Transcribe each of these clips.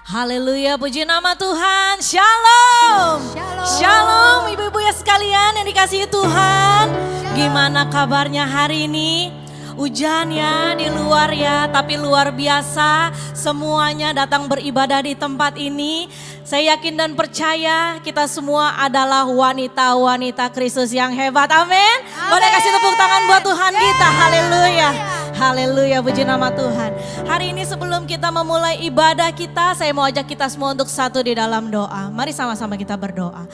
Haleluya, puji nama Tuhan. Shalom. Shalom ibu-ibu ya sekalian yang dikasihi Tuhan. Gimana kabarnya hari ini? Hujan ya di luar ya, tapi luar biasa semuanya datang beribadah di tempat ini. Saya yakin dan percaya kita semua adalah wanita-wanita Kristus yang hebat. Amin. Boleh kasih tepuk tangan buat Tuhan kita. Haleluya. Haleluya, puji nama Tuhan. Hari ini sebelum kita memulai ibadah kita, saya mau ajak kita semua untuk satu di dalam doa. Mari sama-sama kita berdoa.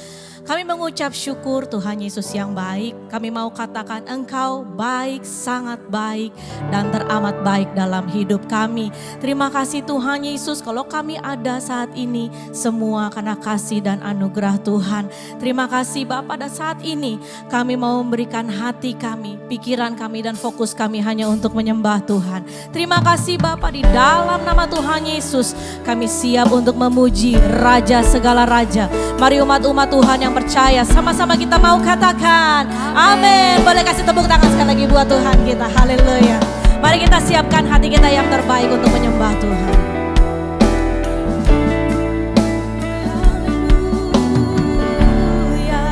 Kami mengucap syukur Tuhan Yesus yang baik. Kami mau katakan Engkau baik, sangat baik dan teramat baik dalam hidup kami. Terima kasih Tuhan Yesus kalau kami ada saat ini semua karena kasih dan anugerah Tuhan. Terima kasih Bapa, dan saat ini kami mau memberikan hati kami, pikiran kami dan fokus kami hanya untuk menyembah Tuhan. Terima kasih Bapa, di dalam nama Tuhan Yesus kami siap untuk memuji Raja segala Raja. Mari umat-umat Tuhan yang percaya sama-sama kita mau katakan amin. Boleh kasih tepuk tangan sekali lagi buat Tuhan kita. Haleluya. Mari kita siapkan hati kita yang terbaik untuk menyembah Tuhan. Haleluya.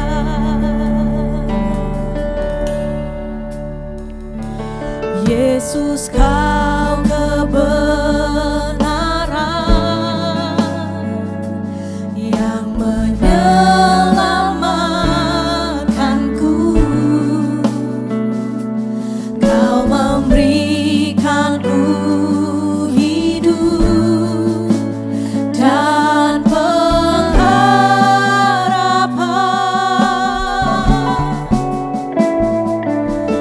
Yesus kau kebenaran yang menyelamatkanku. Kau memberikanku hidup dan pengharapan.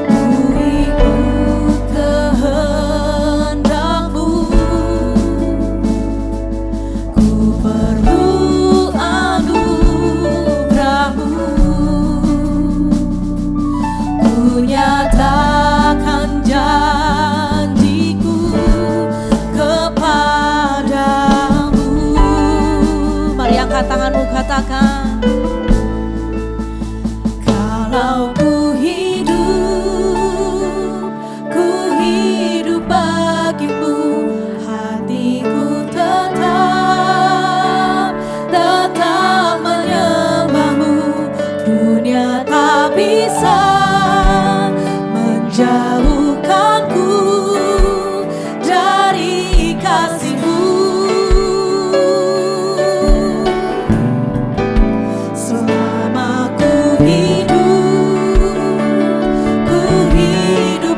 Ku ikut kehendak-Mu. Ku perlu anugerah-Mu. Ku nyatakan janjiku kepadamu. Mari angkat tanganmu, katakan. Kalau ku hidup bagimu, hatiku tetap menyembahmu. Dunia tak bisa menjauhkanku dari kasih-Mu. Selama ku hidup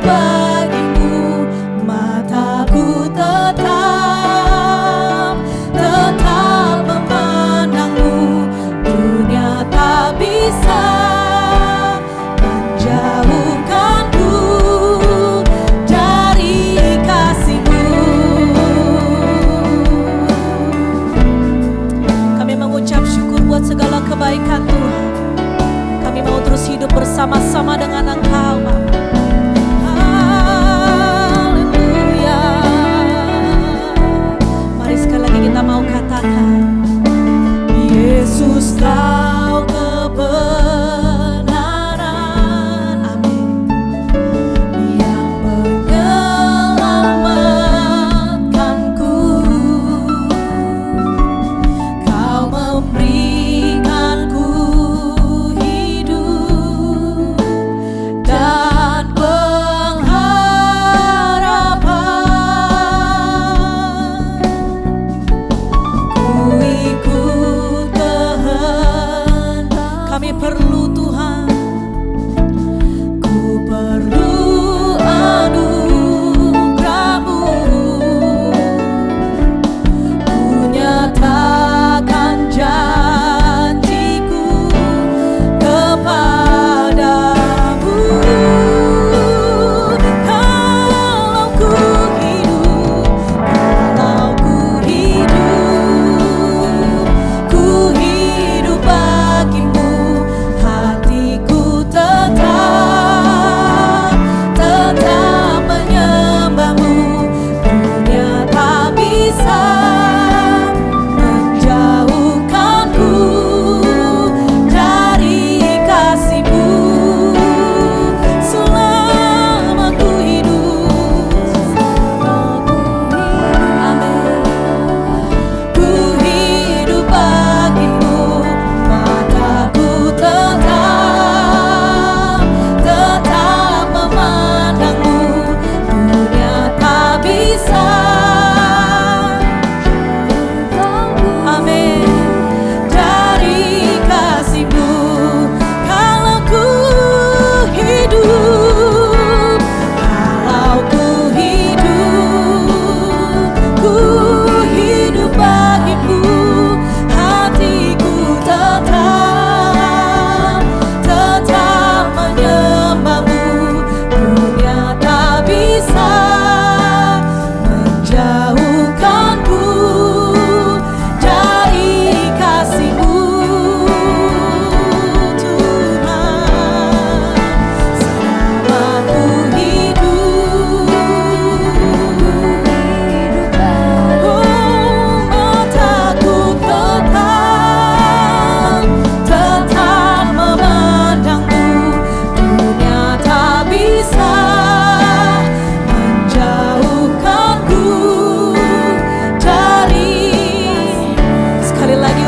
bagimu, mataku tetap memandangmu. Dunia tak bisa menjauhkanku dari kasih-Mu. Kami mengucap syukur buat segala kebaikan Tuhan. Kami mau terus hidup bersama-sama dengan Engkau, Bapa. Haleluya. Mari sekali lagi kita mau katakan, Yesus kau kebenaran, amin, yang menyelamatkanku. Kau memberikanku hidup dan pengharapan. Ku ikut kehendak. Kami perlu Tuhan. Ku perlu anugerah-Mu. Ku nyatakan janjiku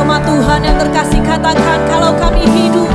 jemaat Tuhan yang terkasih, katakan, kalau kami hidup.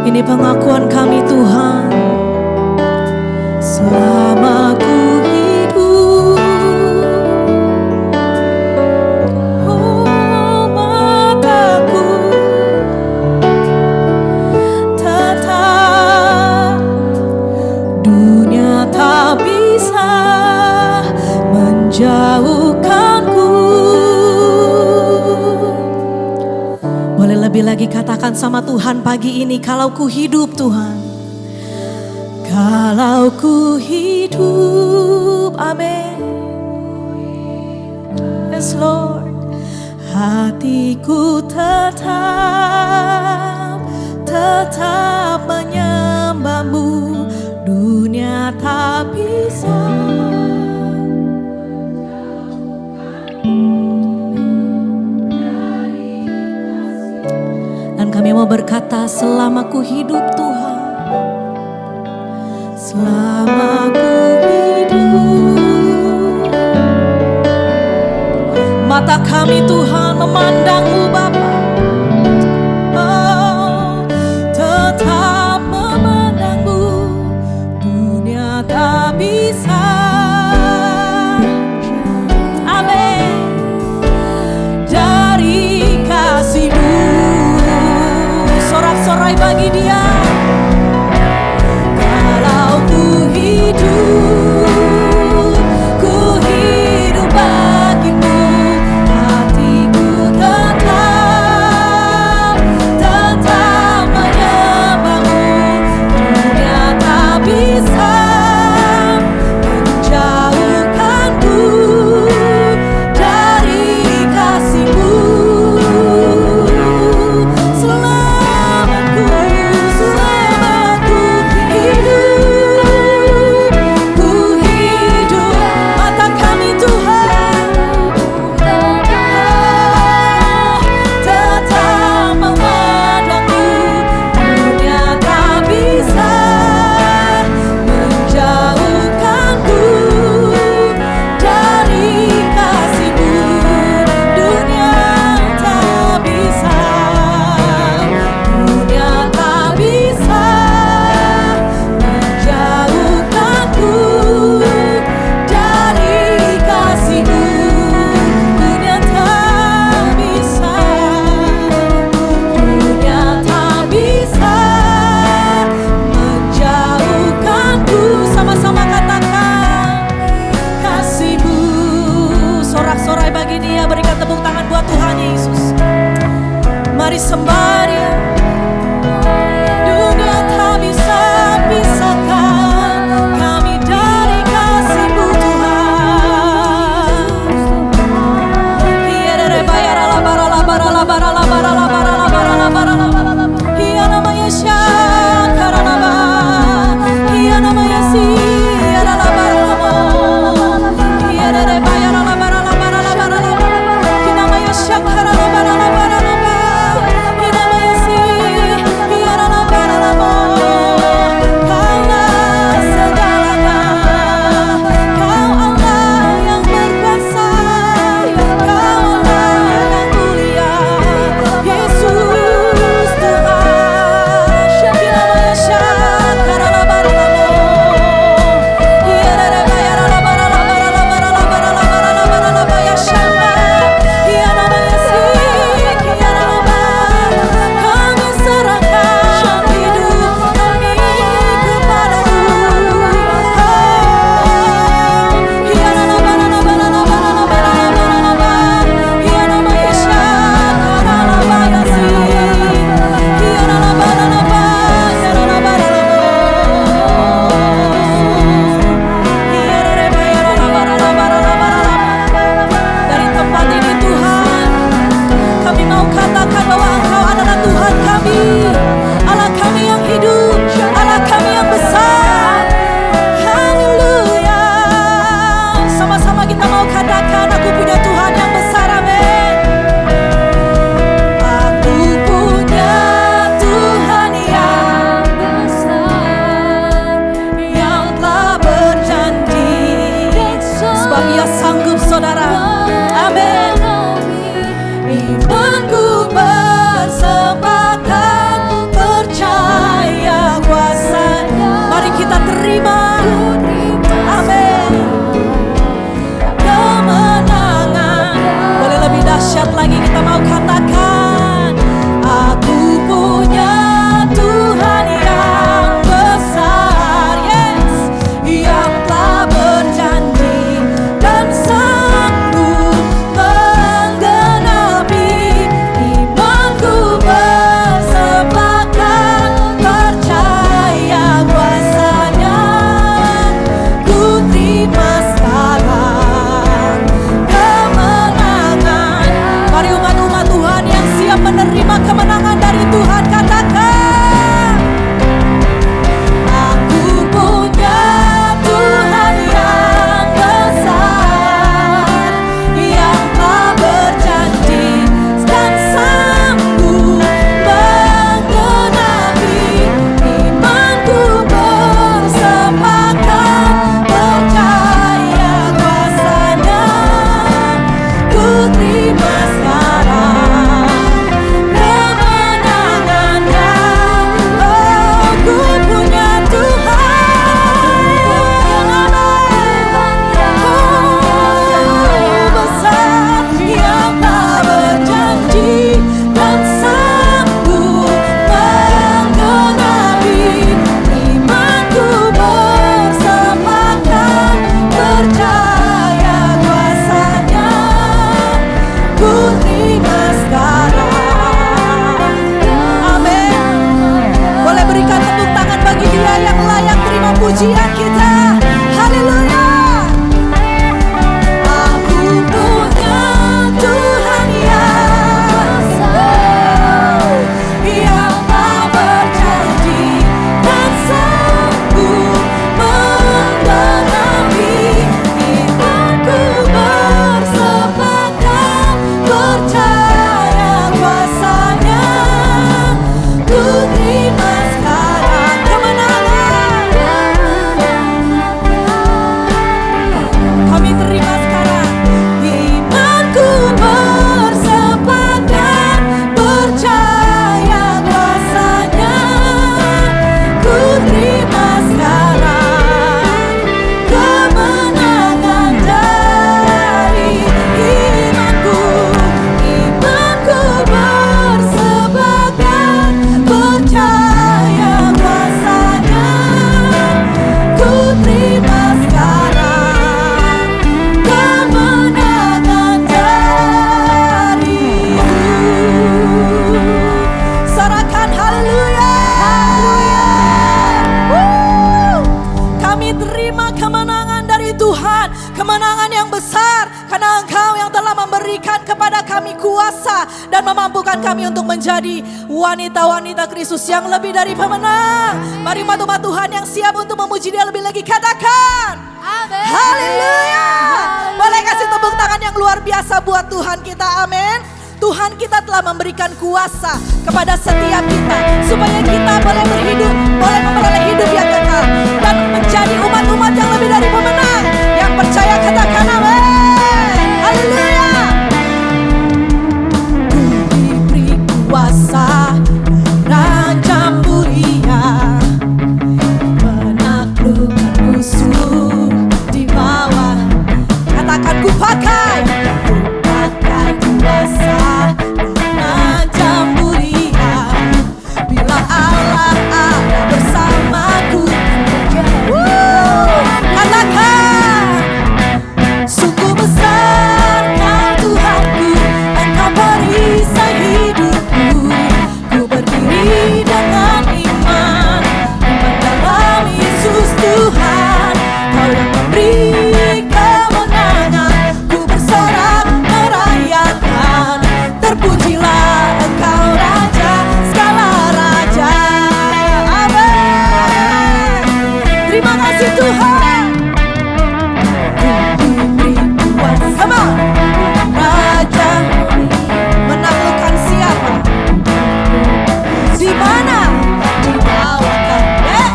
Ini pengakuan kami Tuhan, selama ku hidup, oh mataku tetap, dunia tak bisa menjauhkanku. Boleh lebih lagi katakan sama Tuhan pagi ini, kalau ku hidup Tuhan, kalau ku hidup, amin. Yes Lord, hatiku tetap menyembah-Mu, dunia tak bisa. Dan kami mau berkata, selama ku hidup Tuhan, selama ku hidup, mata kami Tuhan memandang-Mu Bapa, oh, tetap memandang-Mu, dunia tak bisa. Amin. Dari kasih-Mu, sorak-sorai bagi Dia. Kalau ku hidup bagimu, hatiku tetap menyembah-Mu, dunia tak bisa menjauhkanku dari kasih-Mu. Selama ku disembah Dia. Dunia tak bisa pisahkan kami dari kasih-Mu Tuhan. Hiere bayara la bara la bara la bara la bara la bara la bara la bara la bara la. Hiya namanya syakara la ba. Hiya namanya siara la bara la ba. Hiere bayara la bara la bara la bara la. Hiya namanya syakara la bara la bara la ba. berkuasa dan memampukan kami untuk menjadi wanita-wanita Kristus yang lebih dari pemenang. Mari umat-umat Tuhan yang siap untuk memuji Dia lebih lagi katakan haleluya. Boleh kasih tepuk tangan yang luar biasa buat Tuhan kita, amin. Tuhan kita telah memberikan kuasa kepada setiap kita supaya kita boleh berhidup, boleh memperoleh hidup yang kekal dan menjadi umat-umat yang lebih dari pemenang. Yang percaya katakan amin. Haleluya. Ku diberi kuasa Raja mulia menaklukkan musuh di bawah. Katakan ku pakai kuasa Raja mulia. Bila Allah ada bersamaku, katakan sungguh besar Kau Tuhanku, Engkau perisai hidupku. Ku berdiri dengan iman, iman dalam Yesus Tuhan. Kau yang memberi kemenangan, ku bersorak merayakan. Terpujilah Engkau Raja, segala raja. Amin. Terima kasih Tuhan. Ku diberi kuasa. Come on. Raja menaklukkan siapa? Di mana? Di bawah kaki.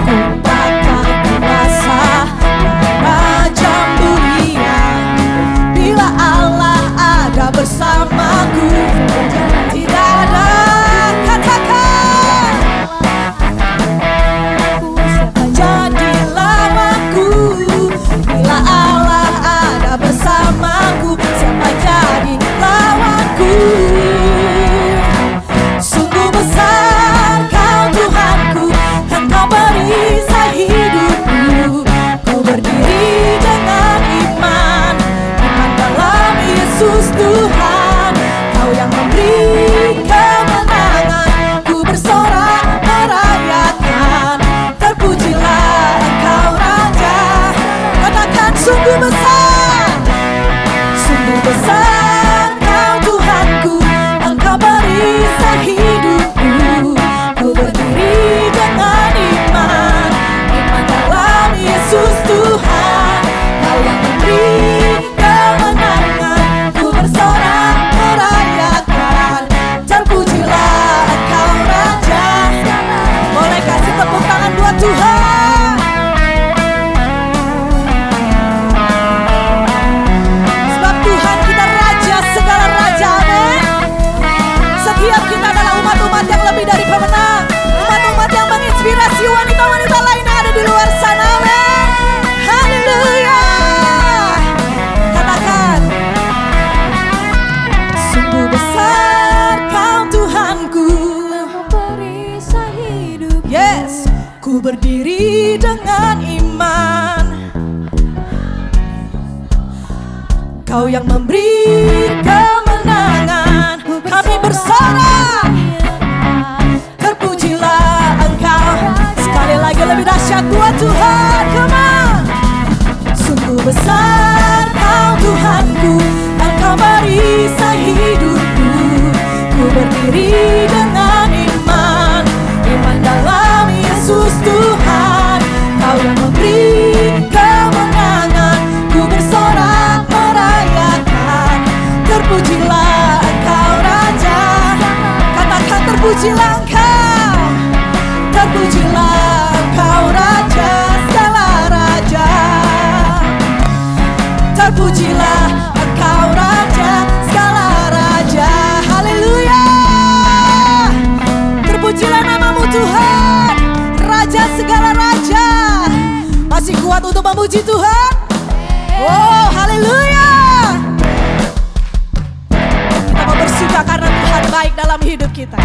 Ku pakai kuasa Raja mulia. Bila Allah ada bersamaku, tidak ada. Katakan jadi lawanku. Bila Allah ada bersamaku, siapa jadi lawanku? Sungguh besar Kau Tuhanku, Engkau perisai hidupku. Ku berdiri dengan iman, iman dalam Yesus Tuhan. Kau yang memberi kemenangan, ku bersorak merayakan. Terpujilah Engkau Raja. Katakan sungguh besar, sungguh besar Kau Tuhanku, Engkau perisai hidupku. Ku berdiri dengan iman, iman dalam Yesus Tuhan. Kau yang memberi kemenangan, ku bersorak merayakan. Terpujilah Engkau Raja. Boleh kasih tepuk tangan buat Tuhan. Sebab Tuhan kita Raja segala raja, amin. Setiap kita adalah umat-umat yang lebih dari pemenang, umat-umat yang menginspirasi wanita-wanita lain yang ada di luar sana, amin. Haleluya. Katakan sungguh besar Kau Tuhanku, perisai hidup. Yes, ku berdiri dengan iman. Kau yang memberi kemenangan, kami bersorak. Terpujilah Engkau. Sekali lagi lebih dahsyat buat Tuhan. Come on. Sungguh besar Kau Tuhanku, Engkau perisai hidupku. Ku berdiri dengan iman, iman dalam Yesus Tuhan. Kau yang memberi kemenangan, ku bersorak merayakan. Terpujilah Engkau Raja. Katakan terpujilah Engkau. Terpujilah Engkau Raja, segala raja. Terpujilah Engkau Raja, segala raja. Haleluya. Terpujilah namamu Tuhan, Raja segala raja. Masih kuat untuk memuji Tuhan? Oh, haleluya. Kita mau bersuka karena Tuhan baik dalam hidup kita.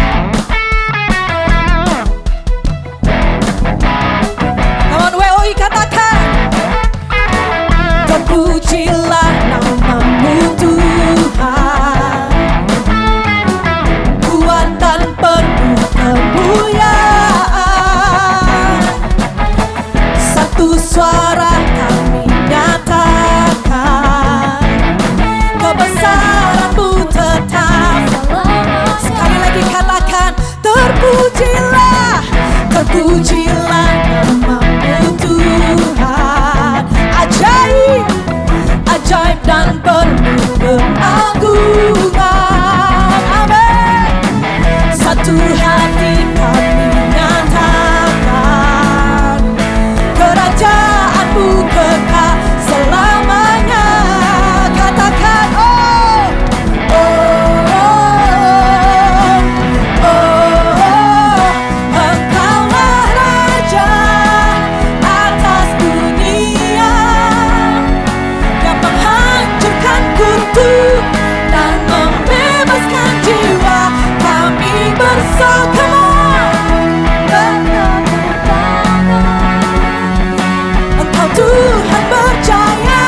Come on WOI, katakan terpujilah namamu Tuhan, kuatan penuh kemuliaan. Satu suara kami nyatakan kebesaran Pujilah namamu Tuhan. Ajaib, ajaib dan penuh keagungan. Amin. Satu hati kami nyatakan, kerajaanmu kekal selamanya. Katakan oh, oh, oh, oh, Engkaulah Raja atas dunia, yang menghancurkan kutuk dan membebaskan jiwa. Kami bersama bertepuk tangan. Engkau Tuhan percaya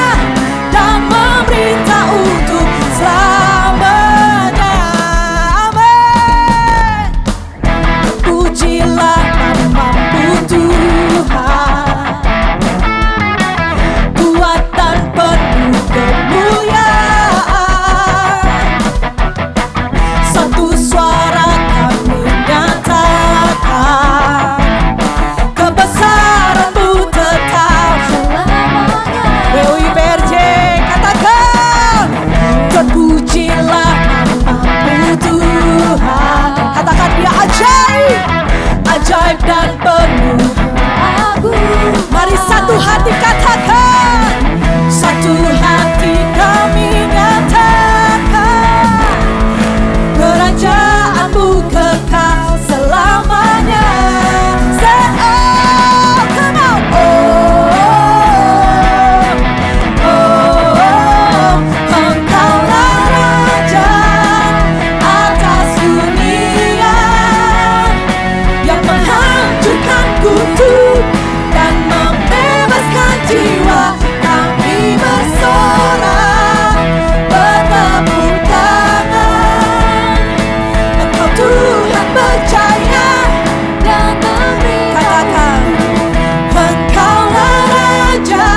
dan memerintah untuk selamanya. Amin. Pujilah namamu Tuhan, kuat dan penuh kemuliaan. Satu suara kami nyatakan, kebesaran-Mu tetap selamanya. WIPRJ katakan, terpujilah namamu Tuhan. Katakan Dia ajaib, ajaib dan penuh agung. Mari satu hati katakan, satu hati kami nyatakan, kerajaanmu kekal selamanya. Say oh, come on. Oh, oh, Engkaulah Raja atas dunia, yang menghancurkan kutuk dan membebaskan jiwa. Kami bersorak bertepuk tangan. Engkau Tuhan percaya dan memerintah. Katakan, Engkaulah Raja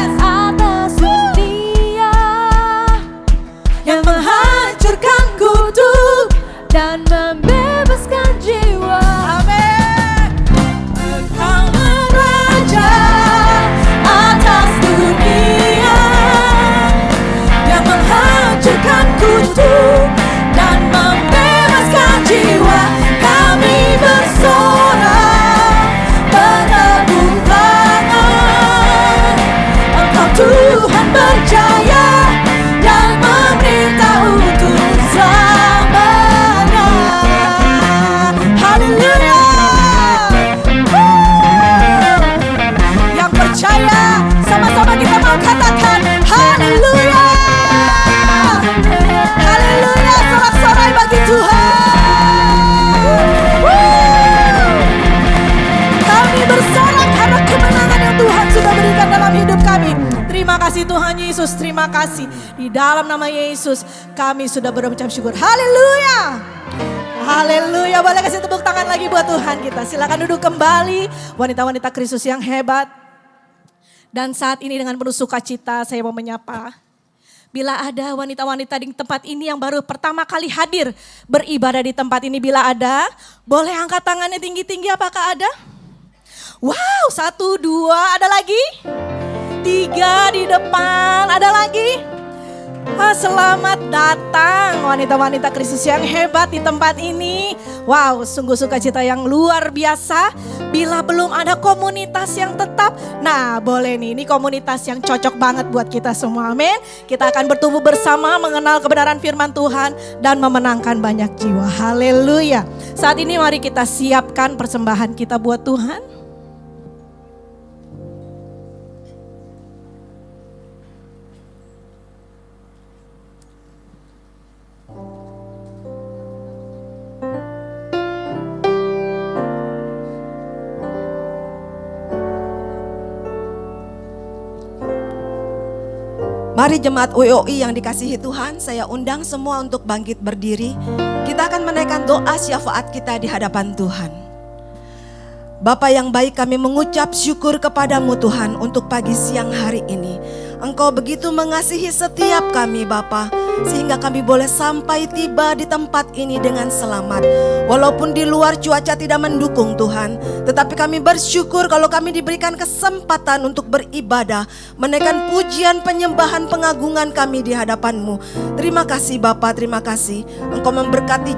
atas dunia, yang menghancurkan kutuk dan membebaskan jiwa. Amin. Engkaulah Raja atas dunia, yang menghancurkan kutuk dan membebaskan jiwa. Kami bersorak bertepuk tangan. Engkau Tuhan percaya dan memerintah untuk selamanya. Haleluya. Yang percaya sama-sama kita mau katakan haleluya. Haleluya, sorak-sorai bagi Tuhan. Kami bersorak karena kemenangan yang Tuhan sudah berikan dalam hidup kami. Terima kasih Tuhan Yesus, terima kasih. Di dalam nama Yesus kami sudah berucap syukur. Haleluya. Haleluya. Boleh kasih tepuk tangan lagi buat Tuhan kita. Silakan duduk kembali, wanita-wanita Kristus yang hebat. Dan saat ini dengan penuh sukacita saya mau menyapa, bila ada wanita-wanita di tempat ini yang baru pertama kali hadir beribadah di tempat ini, bila ada, boleh angkat tangannya tinggi-tinggi. Apakah ada? Wow, 1, 2, ada lagi? 3 di depan, ada lagi? Selamat datang wanita-wanita Kristus yang hebat di tempat ini. Wow, sungguh sukacita yang luar biasa. Bila belum ada komunitas yang tetap, nah boleh nih, ini komunitas yang cocok banget buat kita semua, amin. Kita akan bertumbuh bersama mengenal kebenaran firman Tuhan dan memenangkan banyak jiwa, haleluya. Saat ini mari kita siapkan persembahan kita buat Tuhan. Mari jemaat UOI yang dikasihi Tuhan, saya undang semua untuk bangkit berdiri. Kita akan menaikkan doa syafaat kita di hadapan Tuhan. Bapa yang baik, kami mengucap syukur kepadamu Tuhan untuk pagi siang hari ini. Engkau begitu mengasihi setiap kami Bapa, sehingga kami boleh sampai tiba di tempat ini dengan selamat. Walaupun di luar cuaca tidak mendukung Tuhan, tetapi kami bersyukur kalau kami diberikan kesempatan untuk beribadah, menaikkan pujian, penyembahan, pengagungan kami di hadapan-Mu. Terima kasih Bapa, terima kasih. Engkau memberkati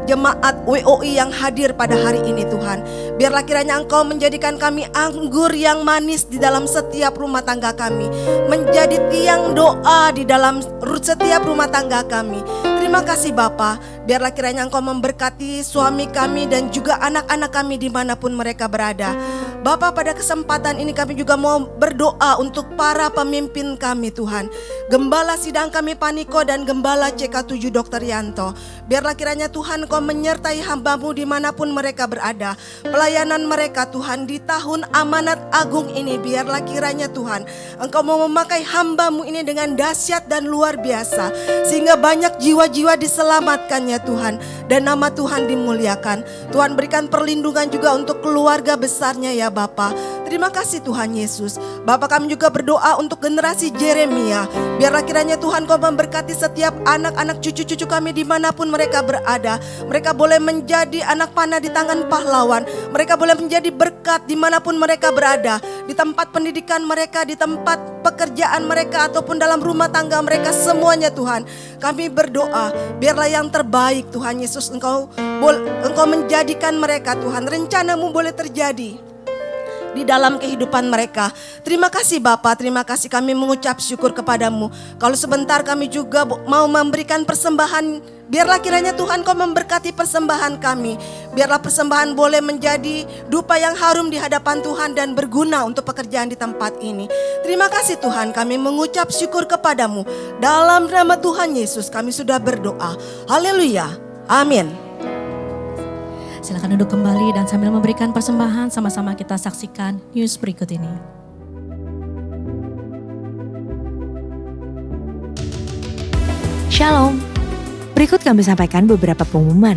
jemaat WOI yang hadir pada hari ini Tuhan. Biarlah kiranya Engkau menjadikan kami anggur yang manis di dalam setiap rumah tangga kami, menjadi tiang doa di dalam setiap rumah tangga kami. Terima kasih Bapa. Biarlah kiranya Engkau memberkati suami kami dan juga anak-anak kami dimanapun mereka berada. Bapa, pada kesempatan ini kami juga mau berdoa untuk para pemimpin kami Tuhan. Gembala sidang kami Paniko dan Gembala CK7 Dr. Yanto. Biarlah kiranya Tuhan Engkau menyertai hamba-Mu dimanapun mereka berada. Pelayanan mereka Tuhan di tahun amanat agung ini, biarlah kiranya Tuhan Engkau mau memakai hamba-Mu ini dengan dahsyat dan luar biasa, sehingga banyak jiwa-jiwa diselamatkannya Tuhan, dan nama Tuhan dimuliakan. Tuhan berikan perlindungan juga untuk keluarga besarnya ya Bapa. Terima kasih Tuhan Yesus. Bapa, kami juga berdoa untuk generasi Jeremia. Biarlah kiranya Tuhan Kau memberkati setiap anak-anak cucu-cucu kami dimanapun mereka berada. Mereka boleh menjadi anak panah di tangan pahlawan. Mereka boleh menjadi berkat dimanapun mereka berada. Di tempat pendidikan mereka, di tempat pekerjaan mereka, ataupun dalam rumah tangga mereka, semuanya Tuhan. Kami berdoa, biarlah yang terbaik Tuhan Yesus Engkau menjadikan mereka Tuhan. Rencana-Mu boleh terjadi di dalam kehidupan mereka. Terima kasih Bapa, terima kasih, kami mengucap syukur kepadamu. Kalau sebentar kami juga mau memberikan persembahan, biarlah kiranya Tuhan Kau memberkati persembahan kami. Biarlah persembahan boleh menjadi dupa yang harum di hadapan Tuhan dan berguna untuk pekerjaan di tempat ini. Terima kasih Tuhan, kami mengucap syukur kepadamu. Dalam nama Tuhan Yesus kami sudah berdoa. Haleluya, amin. Silakan duduk kembali dan sambil memberikan persembahan, sama-sama kita saksikan news berikut ini. Shalom. Berikut kami sampaikan beberapa pengumuman.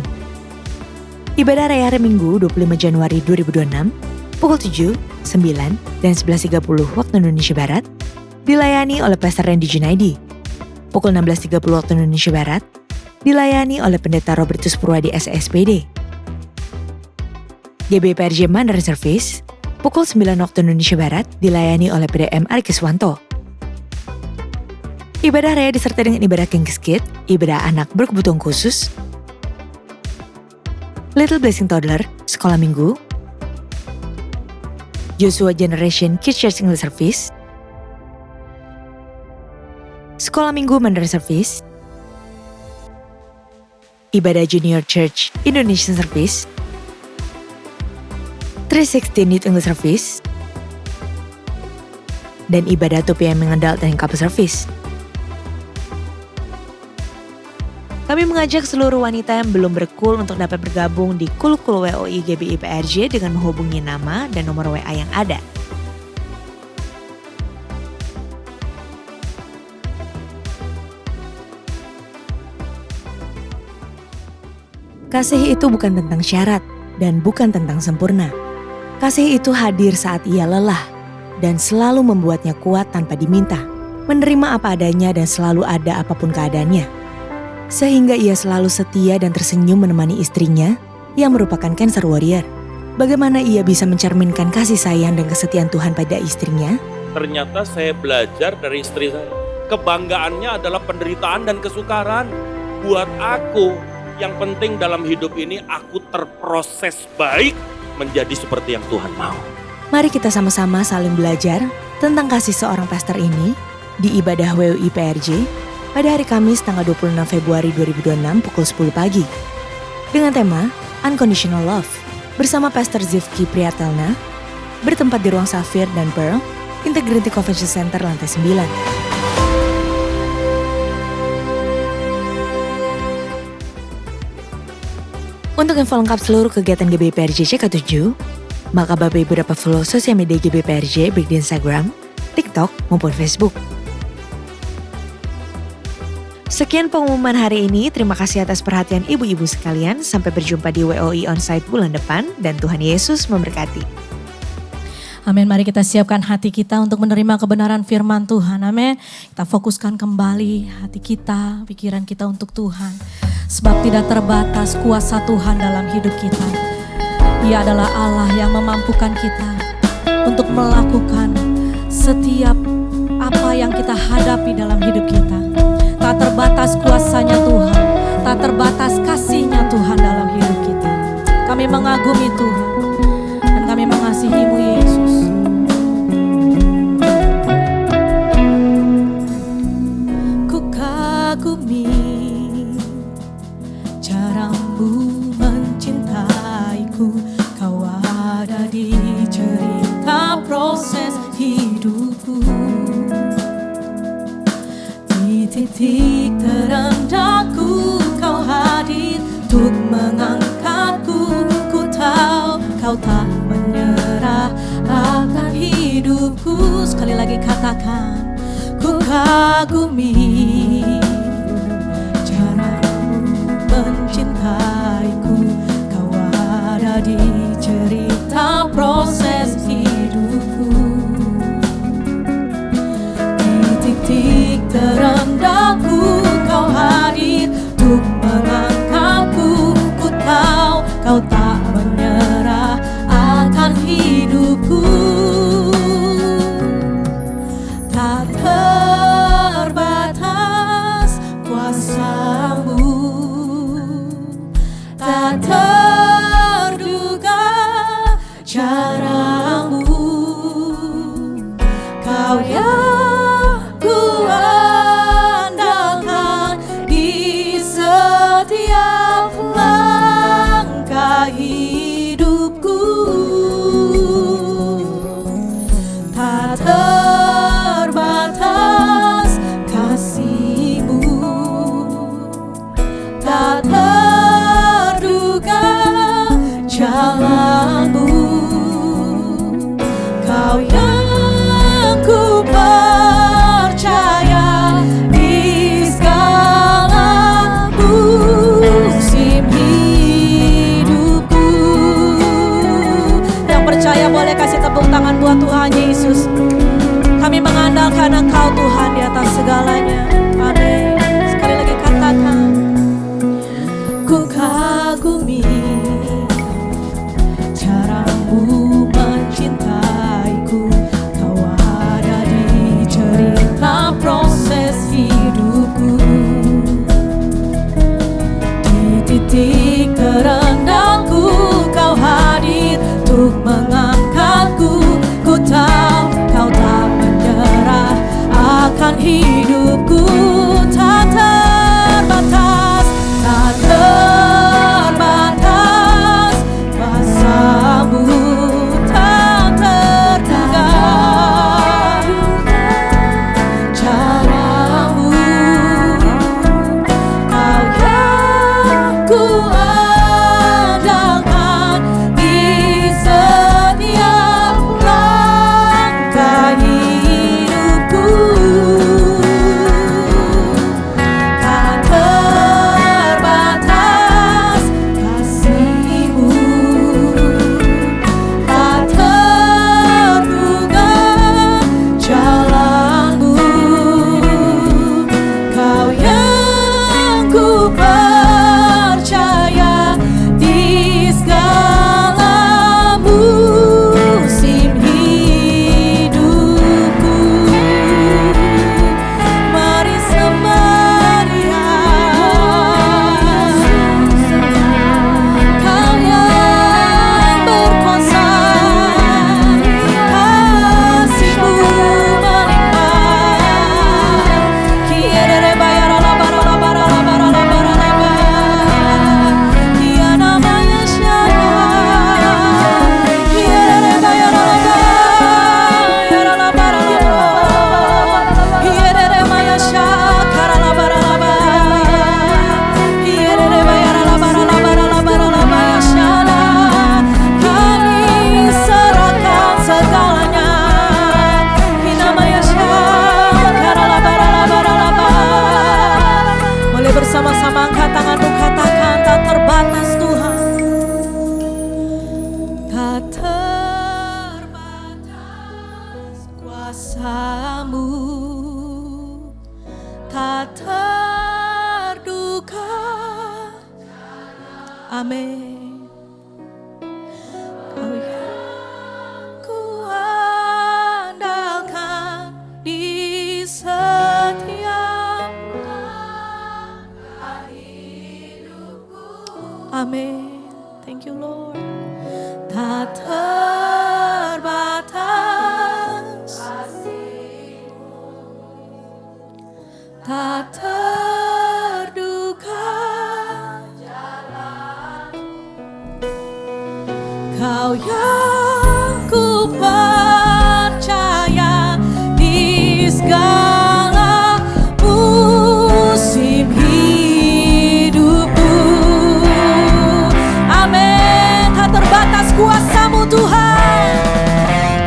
Ibadah Raya Hari Minggu 25 Januari 2026 pukul 7, 9, dan 11.30 waktu Indonesia Barat dilayani oleh Pastor Randy Junaidi. Pukul 16.30 waktu Indonesia Barat dilayani oleh Pendeta Robertus Purwadi SSPD. GBPRJ Mandarin Service pukul 9 waktu Indonesia Barat dilayani oleh PDM Ari Kiswanto. Ibadah Raya disertai dengan ibadah King's Kid, ibadah anak berkebutuhan khusus, Little Blessing Toddler, Sekolah Minggu, Joshua Generation Kids Church English Service, Sekolah Minggu Mandarin Service, ibadah Junior Church Indonesian Service, 316 Youth English Service, dan ibadah 2 PM Mengendal dan Couple Service. Kami mengajak seluruh wanita yang belum berkul untuk dapat bergabung di Kul-Kul WOI GBI PRJ dengan menghubungi nama dan nomor WA yang ada. Kasih itu bukan tentang syarat dan bukan tentang sempurna. Kasih itu hadir saat ia lelah dan selalu membuatnya kuat tanpa diminta, menerima apa adanya dan selalu ada apapun keadaannya. Sehingga ia selalu setia dan tersenyum menemani istrinya yang merupakan Cancer Warrior. Bagaimana ia bisa mencerminkan kasih sayang dan kesetiaan Tuhan pada istrinya? Ternyata saya belajar dari istri saya. Kebanggaannya adalah penderitaan dan kesukaran. Buat aku, yang penting dalam hidup ini aku terproses baik menjadi seperti yang Tuhan mau. Mari kita sama-sama saling belajar tentang kasih seorang pastor ini di ibadah WOI PRJ pada hari Kamis tanggal 26 Februari 2026 pukul 10 pagi. Dengan tema Unconditional Love bersama Pastor Zivki Priyatelna bertempat di ruang Safir dan Pearl, Integrity Convention Center lantai 9. Untuk info lengkap seluruh kegiatan GBPRJ CK7, maka Bapak Ibu dapat follow sosial media GBPRJ baik di Instagram, TikTok, maupun Facebook. Sekian pengumuman hari ini, terima kasih atas perhatian ibu-ibu sekalian. Sampai berjumpa di WOI Onsite bulan depan dan Tuhan Yesus memberkati. Amin, mari kita siapkan hati kita untuk menerima kebenaran firman Tuhan. Amin. Kita fokuskan kembali hati kita, pikiran kita untuk Tuhan. Sebab tidak terbatas kuasa Tuhan dalam hidup kita. Ia adalah Allah yang memampukan kita untuk melakukan setiap apa yang kita hadapi dalam hidup kita. Tak terbatas kuasanya Tuhan, tak terbatas kasihnya Tuhan dalam hidup kita. Kami mengagumi Tuhan dan kami mengasihi-Mu Yesus. Ku kagumi caramu mencintaiku, Kau ada di cerita proses hidupku. Di titik terendahku Kau hadir untuk mengangkatku. Ku tahu Kau tak menyerah akan hidupku. Sekali lagi katakan, ku kagumi caramu mencintaiku, Kau ada di cerita proses hidupku. Di titik terendahku Kau hadir untuk mengangkatku. Ku tahu Kau tak menyerah akan hidupku. Tak terbatas kuasa-Mu, tak terduga cara-Mu. Kau yang ku andalkan di setiap langkah hidupku. Tak terbatas kasih-Mu, tak terduga jalan-Mu. Kau yang ku percaya di segala musim hidupku. Yang percaya boleh kasih tepuk tangan buat Tuhan Yesus. Kami mengandalkan Engkau Tuhan di atas segalanya. Amin. Sekali lagi katakan, ku kagumi caramu mencintaiku, Kau ada di cerita proses hidupku. Di titik terendahku Kau hadir untuk mengangkatku. Ku tahu Kau tak menyerah akan hidupku. Tak terbatas, tak terbatas kuasa-Mu, tak terduga cara-Mu. Kau yang ku andalkan di setiap langkah hidupku. Tak terbatas kasih-Mu, tak terduga jalan-Mu. Kau yang ku percaya di segala musim hidupku. Mari sembah Dia. Kau yang berkuasa, kasih-Mu melimpah. Kiere bayara la bara la bara la bara la bara la bara. Dia namanya Syara. Kiere bayara la bara la bara la bara. Kiere maya syakara la bara la bara. Kiere bayara la bara la bara la bara la maya syara. Kami serahkan segalanya. Namanya syakara la bara la bara la bara. Boleh bersama-sama angkat tanganmu, katakan, tak terbatas Tuhan, tak terbatas. Amin. Kau yang kuandalkan di setiap langkah hidupku. Amin. Thank you Lord. Tak terbatas kasih-Mu, tak terduga jalan. Kau yang ku percaya di segala musim hidupku. Amin. Tak terbatas kuasa-Mu Tuhan,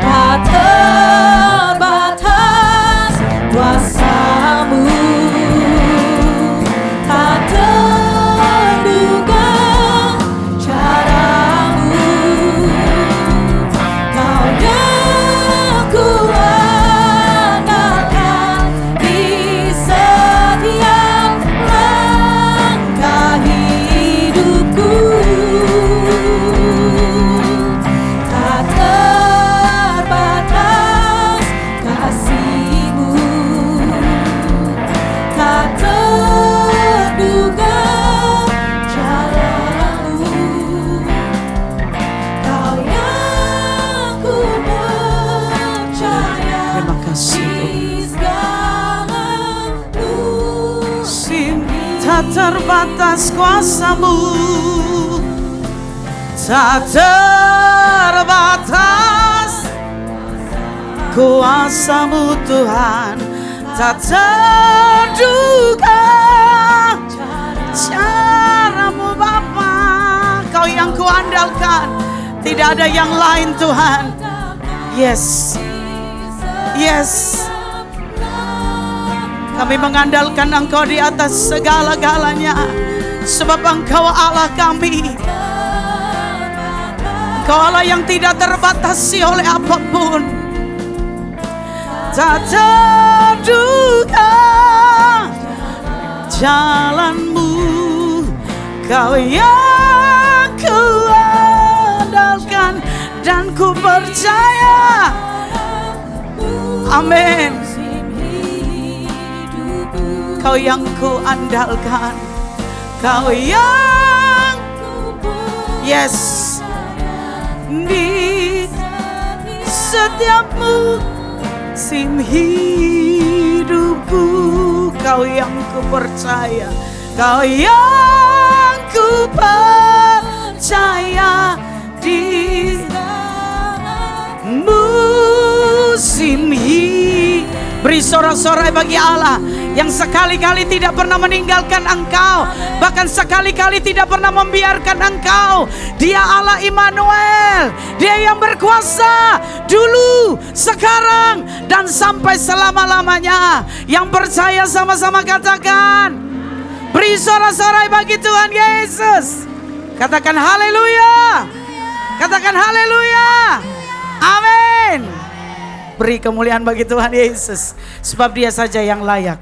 tak terbatas kuasa-Mu, tak terduga cara-Mu. Kau yang kuandalkan di setiap langkah hidupku. Tak terbatas kasih-Mu, tak terduga cara-Mu. Kau yang ku percaya Terima kasih di segala musim. tak terbatas kuasa-Mu, tak terbatas kuasa-Mu Tuhan, tak terduga cara-Mu Bapa. Kau yang kuandalkan, tidak ada yang lain Tuhan. Yes, yes. Kami mengandalkan Engkau di atas segala-galanya, sebab Engkau Allah kami. Engkau Allah yang tidak terbatasi oleh apapun. Tak terduga jalan-Mu, Kau yang kuandalkan dan ku percaya. Amin. Kau yang kuandalkan, Kau yang yes di setiap musim hidupku. Kau yang ku percaya, Kau yang ku percaya di musim hidup. Beri sorak-sorai bagi Allah yang sekali-kali tidak pernah meninggalkan engkau, bahkan sekali-kali tidak pernah membiarkan engkau. Dia Allah Immanuel, Dia yang berkuasa dulu, sekarang, dan sampai selama-lamanya. Yang percaya sama-sama katakan, beri sorak-sorai bagi Tuhan Yesus. Katakan haleluya, katakan haleluya, amin. Beri kemuliaan bagi Tuhan Yesus, sebab Dia saja yang layak.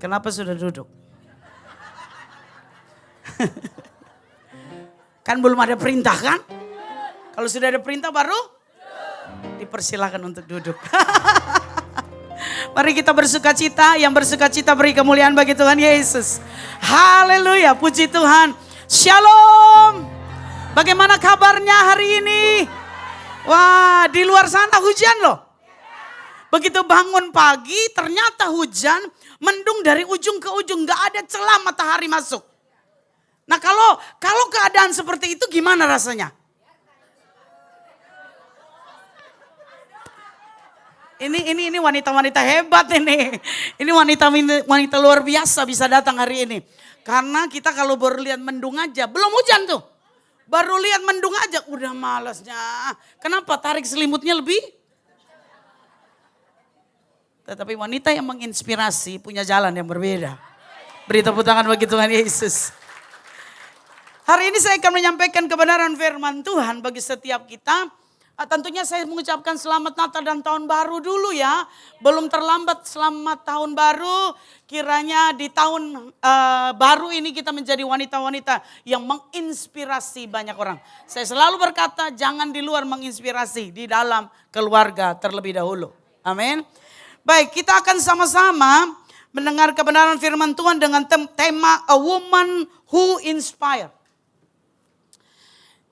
Kenapa sudah duduk? Kan belum ada perintah kan? Kalau sudah ada perintah baru dipersilakan untuk duduk. Mari kita bersuka cita, yang bersuka cita beri kemuliaan bagi Tuhan Yesus. Haleluya, puji Tuhan. Shalom. Bagaimana kabarnya hari ini? Wah, di luar sana hujan loh. Begitu bangun pagi ternyata hujan, mendung dari ujung ke ujung, gak ada celah matahari masuk. Nah kalau keadaan seperti itu gimana rasanya? Ini wanita-wanita hebat ini. Ini wanita luar biasa bisa datang hari ini. Karena kita kalau baru lihat mendung aja, belum hujan tuh. Baru lihat mendung aja udah malasnya. Kenapa? Tarik selimutnya lebih. Tetapi wanita yang menginspirasi punya jalan yang berbeda. Beri tepuk tangan bagi Tuhan Yesus. Hari ini saya akan menyampaikan kebenaran firman Tuhan bagi setiap kita. Tentunya saya mengucapkan selamat Natal dan Tahun Baru dulu ya. Belum terlambat, selamat Tahun Baru. Kiranya di tahun baru ini kita menjadi wanita-wanita yang menginspirasi banyak orang. Saya selalu berkata jangan di luar menginspirasi, di dalam keluarga terlebih dahulu. Amin. Baik, kita akan sama-sama mendengar kebenaran firman Tuhan dengan tema A Woman Who Inspire.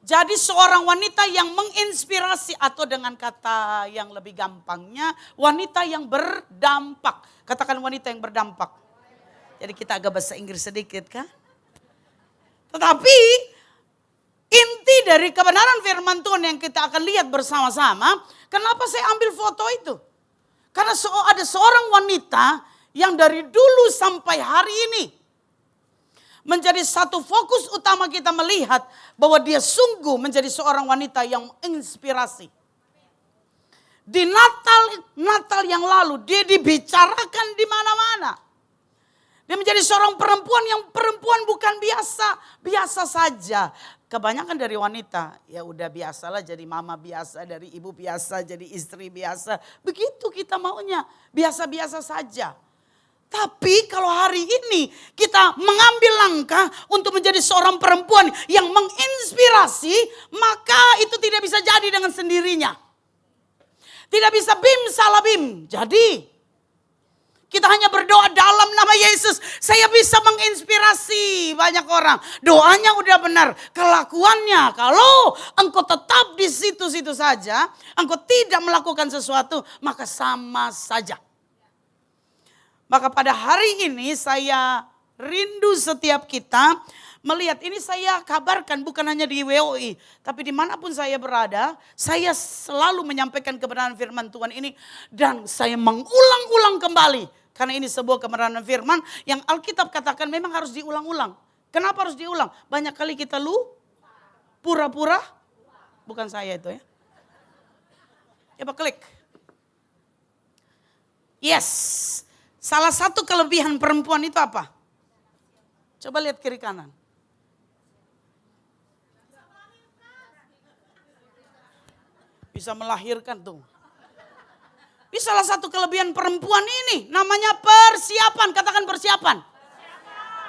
Jadi seorang wanita yang menginspirasi atau dengan kata yang lebih gampangnya wanita yang berdampak. Katakan wanita yang berdampak. Jadi kita agak bahasa Inggris sedikit kan. Tetapi inti dari kebenaran firman Tuhan yang kita akan lihat bersama-sama. Kenapa saya ambil foto itu? Karena ada seorang wanita yang dari dulu sampai hari ini menjadi satu fokus utama kita melihat bahwa dia sungguh menjadi seorang wanita yang menginspirasi. Di Natal yang lalu dia dibicarakan di mana-mana. Dia menjadi seorang perempuan yang perempuan bukan biasa saja. Kebanyakan dari wanita ya udah biasalah jadi mama biasa, dari ibu biasa, jadi istri biasa. Begitu kita maunya, biasa-biasa saja. Tapi kalau hari ini kita mengambil langkah untuk menjadi seorang perempuan yang menginspirasi, maka itu tidak bisa jadi dengan sendirinya. Tidak bisa bim salah bim. Jadi kita hanya berdoa dalam nama Yesus. Saya bisa menginspirasi banyak orang. Doanya udah benar. Kelakuannya kalau engkau tetap di situ-situ saja, engkau tidak melakukan sesuatu, maka sama saja. Maka pada hari ini saya rindu setiap kita melihat, ini saya kabarkan bukan hanya di WOI. Tapi dimanapun saya berada, saya selalu menyampaikan kebenaran firman Tuhan ini. Dan saya mengulang-ulang kembali. Karena ini sebuah kebenaran firman yang Alkitab katakan memang harus diulang-ulang. Kenapa harus diulang? Banyak kali kita pura-pura. Bukan saya itu ya. Coba klik. Yes. Salah satu kelebihan perempuan itu apa? Coba lihat kiri kanan. Bisa melahirkan tuh. Ini salah satu kelebihan perempuan ini. Namanya persiapan. Katakan persiapan.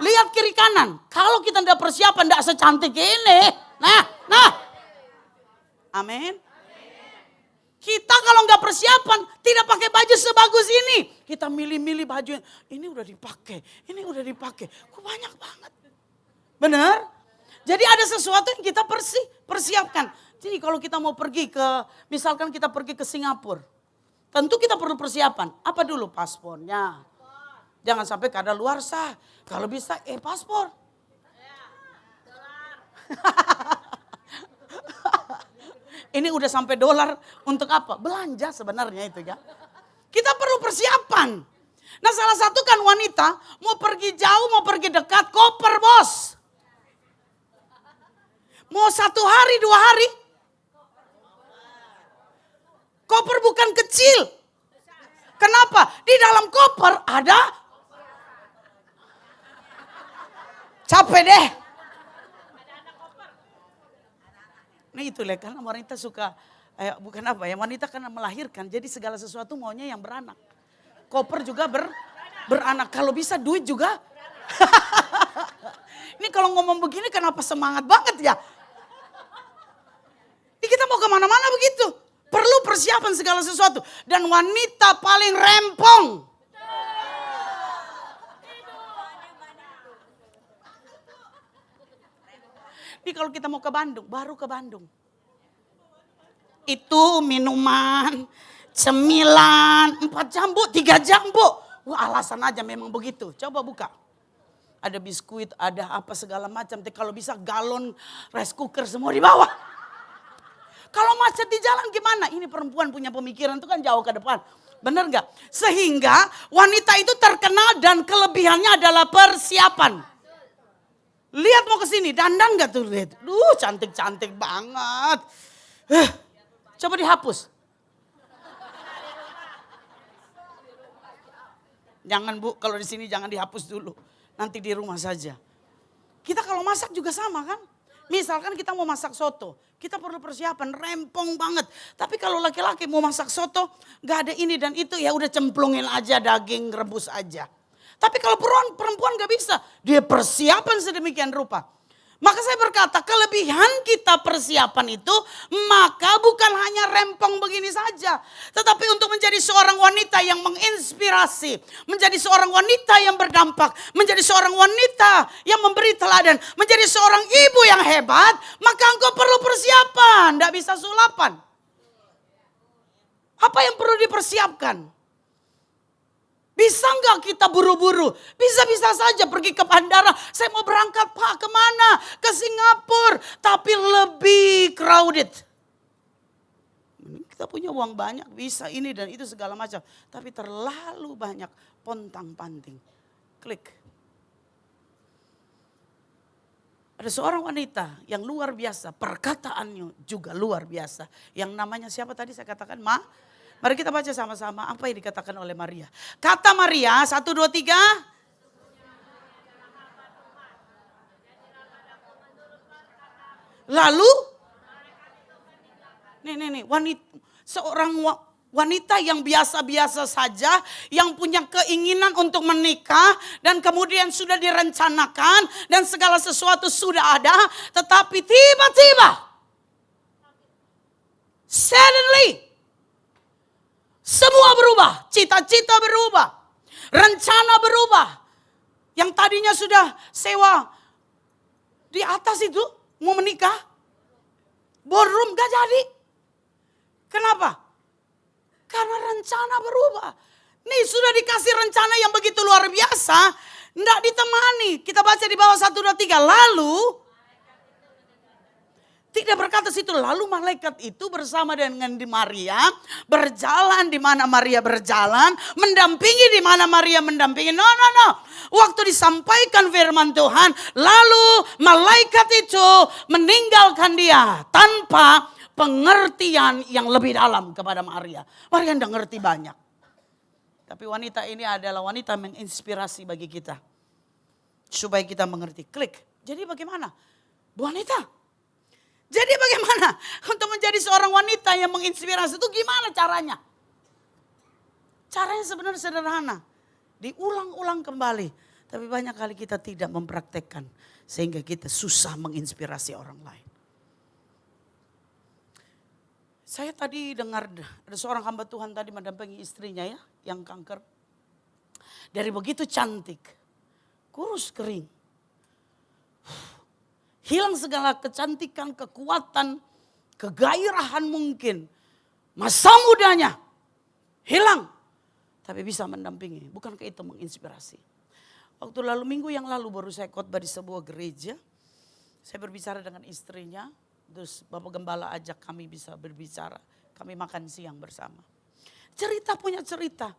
Lihat kiri kanan. Kalau kita tidak persiapan tidak secantik ini. Nah. Amin. Kita kalau nggak persiapan, tidak pakai baju sebagus ini. Kita milih-milih baju, ini udah dipakai, ini udah dipakai. Kok banyak banget. Benar? Jadi ada sesuatu yang kita persiapkan. Jadi kalau kita mau pergi misalkan kita pergi ke Singapura. Tentu kita perlu persiapan. Apa dulu? Paspornya. Jangan sampai kadaluarsa. Kalau bisa, paspor. Ini udah sampai dolar untuk apa? Belanja sebenarnya itu ya. Kita perlu persiapan. Nah salah satu kan wanita mau pergi jauh, mau pergi dekat, koper bos. Mau 1 hari, 2 hari. Koper bukan kecil. Kenapa? Di dalam koper ada. Capek deh. Nah itu lah karena wanita suka, bukan apa ya, wanita karena melahirkan jadi segala sesuatu maunya yang beranak. Koper juga beranak, kalau bisa duit juga. Ini kalau ngomong begini kenapa semangat banget ya. Ini kita mau kemana-mana begitu. Perlu persiapan segala sesuatu. Dan wanita paling rempong. Ini kalau kita mau ke Bandung, baru ke Bandung. Itu minuman, cemilan, 4 jam bu, 3 jam bu. Wah alasan aja memang begitu. Coba buka. Ada biskuit, ada apa segala macam. Kalau bisa galon rice cooker semua di bawah. Kalau macet di jalan gimana? Ini perempuan punya pemikiran itu kan jauh ke depan. Benar gak? Sehingga wanita itu terkenal dan kelebihannya adalah persiapan. Lihat mau ke sini, dandan gak tuh? Lihat. Cantik-cantik banget. Coba dihapus. Jangan bu, kalau di sini jangan dihapus dulu. Nanti di rumah saja. Kita kalau masak juga sama kan? Misalkan kita mau masak soto, kita perlu persiapan rempong banget. Tapi kalau laki-laki mau masak soto, gak ada ini dan itu, ya udah cemplungin aja daging, rebus aja. Tapi kalau perempuan gak bisa, dia persiapan sedemikian rupa. Maka saya berkata, kelebihan kita persiapan itu, maka bukan hanya rempong begini saja. Tetapi untuk menjadi seorang wanita yang menginspirasi, menjadi seorang wanita yang berdampak, menjadi seorang wanita yang memberi teladan, menjadi seorang ibu yang hebat, maka engkau perlu persiapan, tidak bisa sulapan. Apa yang perlu dipersiapkan? Bisa nggak kita buru-buru? Bisa-bisa saja pergi ke bandara. Saya mau berangkat, Pak, kemana? Ke Singapura. Tapi lebih crowded. Kita punya uang banyak, bisa ini dan itu segala macam. Tapi terlalu banyak pontang-panting. Klik. Ada seorang wanita yang luar biasa. Perkataannya juga luar biasa. Yang namanya siapa tadi saya katakan? Mari kita baca sama-sama apa yang dikatakan oleh Maria. Kata Maria, 1, 2, 3. Lalu, nih, seorang wanita yang biasa-biasa saja, yang punya keinginan untuk menikah, dan kemudian sudah direncanakan, dan segala sesuatu sudah ada, tetapi tiba-tiba, suddenly, semua berubah, cita-cita berubah, rencana berubah. Yang tadinya sudah sewa di atas itu mau menikah, ballroom gak jadi. Kenapa? Karena rencana berubah. Nih sudah dikasih rencana yang begitu luar biasa, enggak ditemani. Kita baca di bawah 1, 2, 3. Lalu tidak berkata situ, lalu malaikat itu bersama dengan Maria berjalan di mana Maria berjalan, mendampingi di mana Maria mendampingi. No. Waktu disampaikan firman Tuhan, lalu malaikat itu meninggalkan dia tanpa pengertian yang lebih dalam kepada Maria. Maria tidak ngerti banyak. Tapi wanita ini adalah wanita menginspirasi bagi kita. Supaya kita mengerti. Klik. Jadi bagaimana? Bu wanita. Jadi bagaimana untuk menjadi seorang wanita yang menginspirasi itu gimana caranya? Caranya sebenarnya sederhana. Diulang-ulang kembali. Tapi banyak kali kita tidak mempraktekkan. Sehingga kita susah menginspirasi orang lain. Saya tadi dengar ada seorang hamba Tuhan tadi mendampingi istrinya ya. Yang kanker. Dari begitu cantik. Kurus kering. Hilang segala kecantikan, kekuatan, kegairahan mungkin. Masa mudanya hilang. Tapi bisa mendampingi. Bukankah itu menginspirasi? Waktu minggu yang lalu baru saya khotbah di sebuah gereja. Saya berbicara dengan istrinya. Terus Bapak Gembala ajak kami bisa berbicara. Kami makan siang bersama. Cerita punya cerita.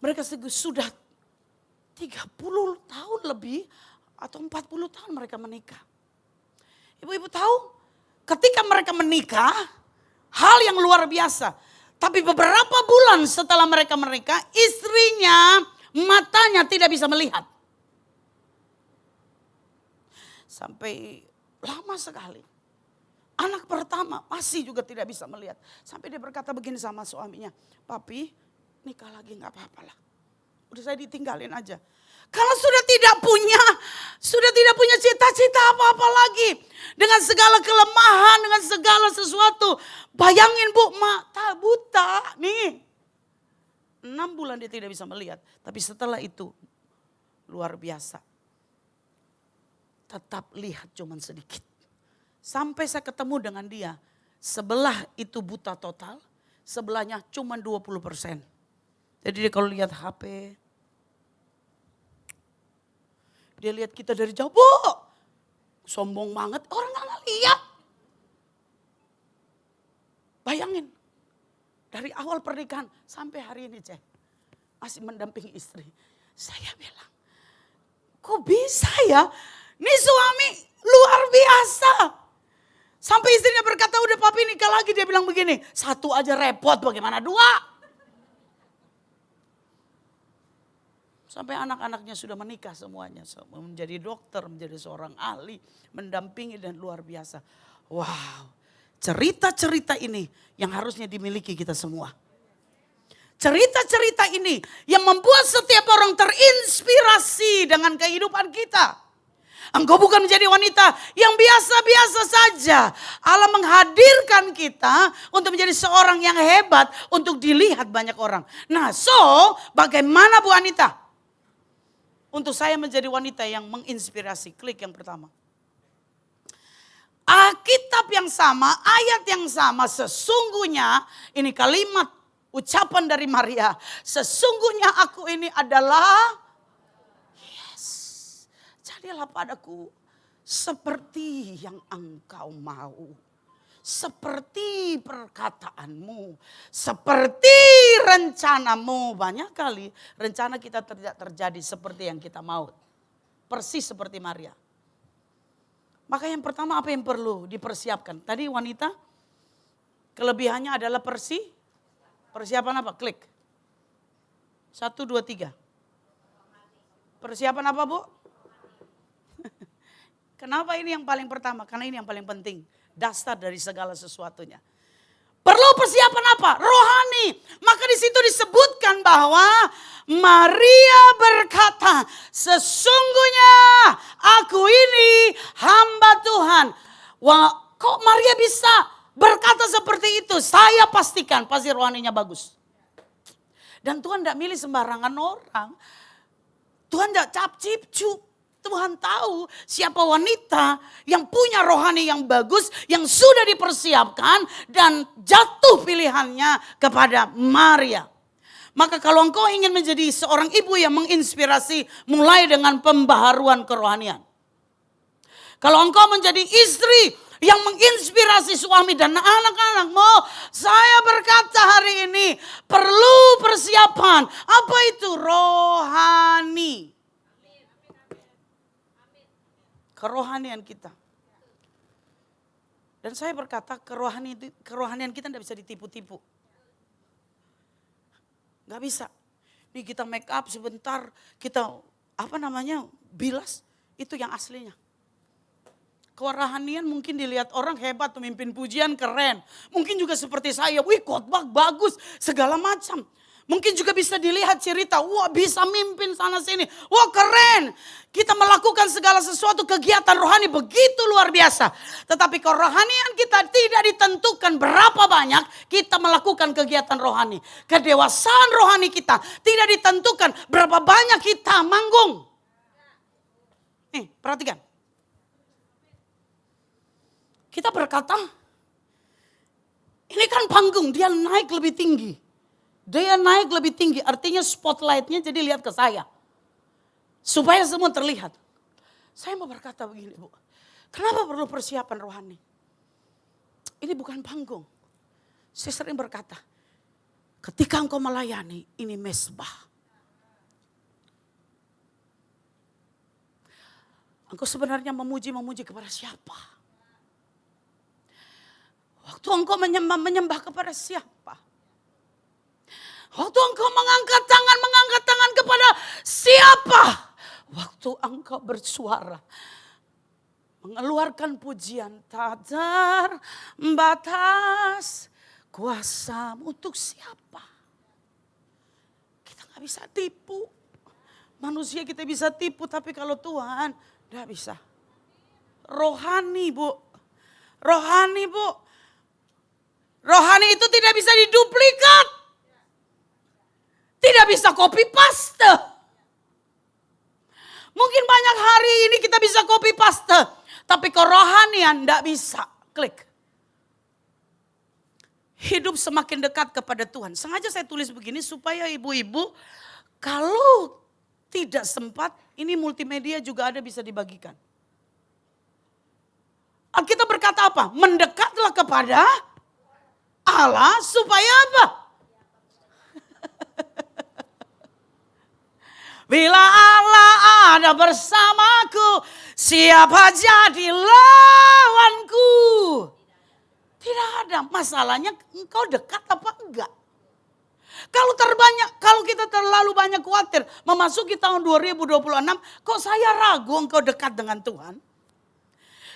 Mereka sudah 30 tahun lebih atau 40 tahun mereka menikah. Ibu-ibu tahu ketika mereka menikah hal yang luar biasa. Tapi beberapa bulan setelah mereka menikah istrinya matanya tidak bisa melihat. Sampai lama sekali. Anak pertama masih juga tidak bisa melihat. Sampai dia berkata begini sama suaminya. Papi nikah lagi gak apa-apa lah. Udah saya ditinggalin aja. Kalau sudah tidak punya cita-cita apa-apa lagi. Dengan segala kelemahan, dengan segala sesuatu. Bayangin Bu, mata buta nih. 6 bulan dia tidak bisa melihat. Tapi setelah itu luar biasa. Tetap lihat cuman sedikit. Sampai saya ketemu dengan dia. Sebelah itu buta total. Sebelahnya cuman 20%. Jadi dia kalau lihat HP. Dia lihat kita dari jauh, Bu. Sombong banget, orang gak ngeliat. Bayangin, dari awal pernikahan sampai hari ini Cek. Masih mendampingi istri. Saya bilang, kok bisa ya? Ini suami luar biasa. Sampai istrinya berkata, udah papi nikah lagi. Dia bilang begini, 1 aja repot bagaimana 2? Sampai anak-anaknya sudah menikah semuanya. Menjadi dokter, menjadi seorang ahli, mendampingi dan luar biasa. Wow, cerita-cerita ini yang harusnya dimiliki kita semua. Cerita-cerita ini yang membuat setiap orang terinspirasi dengan kehidupan kita. Engkau bukan menjadi wanita yang biasa-biasa saja. Allah menghadirkan kita untuk menjadi seorang yang hebat untuk dilihat banyak orang. Nah, bagaimana Bu Anita? Untuk saya menjadi wanita yang menginspirasi. Klik yang pertama. Alkitab yang sama, ayat yang sama, sesungguhnya ini kalimat ucapan dari Maria. Sesungguhnya aku ini adalah jadilah padaku seperti yang engkau mau. Seperti perkataanmu. Seperti rencanamu. Banyak kali rencana kita tidak terjadi seperti yang kita mau. Persis seperti Maria. Maka yang pertama apa yang perlu dipersiapkan? Tadi wanita kelebihannya adalah persiapan apa? Klik. 1, 2, 3. Persiapan apa Bu? Kenapa ini yang paling pertama? Karena ini yang paling penting. Dasar dari segala sesuatunya. Perlu persiapan apa? Rohani. Maka di situ disebutkan bahwa Maria berkata, sesungguhnya aku ini hamba Tuhan. Wah, kok Maria bisa berkata seperti itu? Saya pastikan pasti rohaninya bagus. Dan Tuhan tidak milih sembarangan orang. Tuhan tidak cap-cip-cup. Tuhan tahu siapa wanita yang punya rohani yang bagus, yang sudah dipersiapkan dan jatuh pilihannya kepada Maria. Maka kalau engkau ingin menjadi seorang ibu yang menginspirasi, mulai dengan pembaharuan kerohanian. Kalau engkau menjadi istri yang menginspirasi suami dan anak-anakmu, saya berkata hari ini perlu persiapan. Apa itu? Rohani. Kerohanian kita. Dan saya berkata kerohanian kita tidak bisa ditipu-tipu. Gak bisa. Nih kita make up sebentar, kita bilas, itu yang aslinya. Kerohanian mungkin dilihat orang hebat, pemimpin pujian keren. Mungkin juga seperti saya, wih khotbah bagus, segala macam. Mungkin juga bisa dilihat cerita, wah bisa mimpin sana sini, wah keren. Kita melakukan segala sesuatu kegiatan rohani begitu luar biasa. Tetapi kerohanian kita tidak ditentukan berapa banyak kita melakukan kegiatan rohani. Kedewasaan rohani kita tidak ditentukan berapa banyak kita manggung. Nih perhatikan. Kita berkata, ini kan panggung, dia naik lebih tinggi. Dia naik lebih tinggi, artinya spotlightnya jadi lihat ke saya. Supaya semua terlihat. Saya mau berkata begini Bu, kenapa perlu persiapan rohani? Ini bukan panggung. Saya sering berkata, ketika engkau melayani, ini mesbah. Engkau sebenarnya memuji kepada siapa? Waktu engkau menyembah kepada siapa? Waktu engkau mengangkat tangan kepada siapa? Waktu engkau bersuara, mengeluarkan pujian, tak terbatas kuasamu untuk siapa? Kita gak bisa tipu. Manusia kita bisa tipu, tapi kalau Tuhan gak bisa. Rohani Bu. Rohani Bu. Rohani itu tidak bisa diduplikat. Tidak bisa copy paste. Mungkin banyak hari ini kita bisa copy paste. Tapi kerohanian tidak bisa. Klik. Hidup semakin dekat kepada Tuhan. Sengaja saya tulis begini supaya ibu-ibu kalau tidak sempat, ini multimedia juga ada bisa dibagikan. Alkitab berkata apa? Mendekatlah kepada Allah supaya apa? Bila Allah ada bersamaku, siapa jadi lawanku? Tidak ada. Masalahnya engkau dekat apa enggak? Kalau kita terlalu banyak khawatir memasuki tahun 2026, kok saya ragu engkau dekat dengan Tuhan?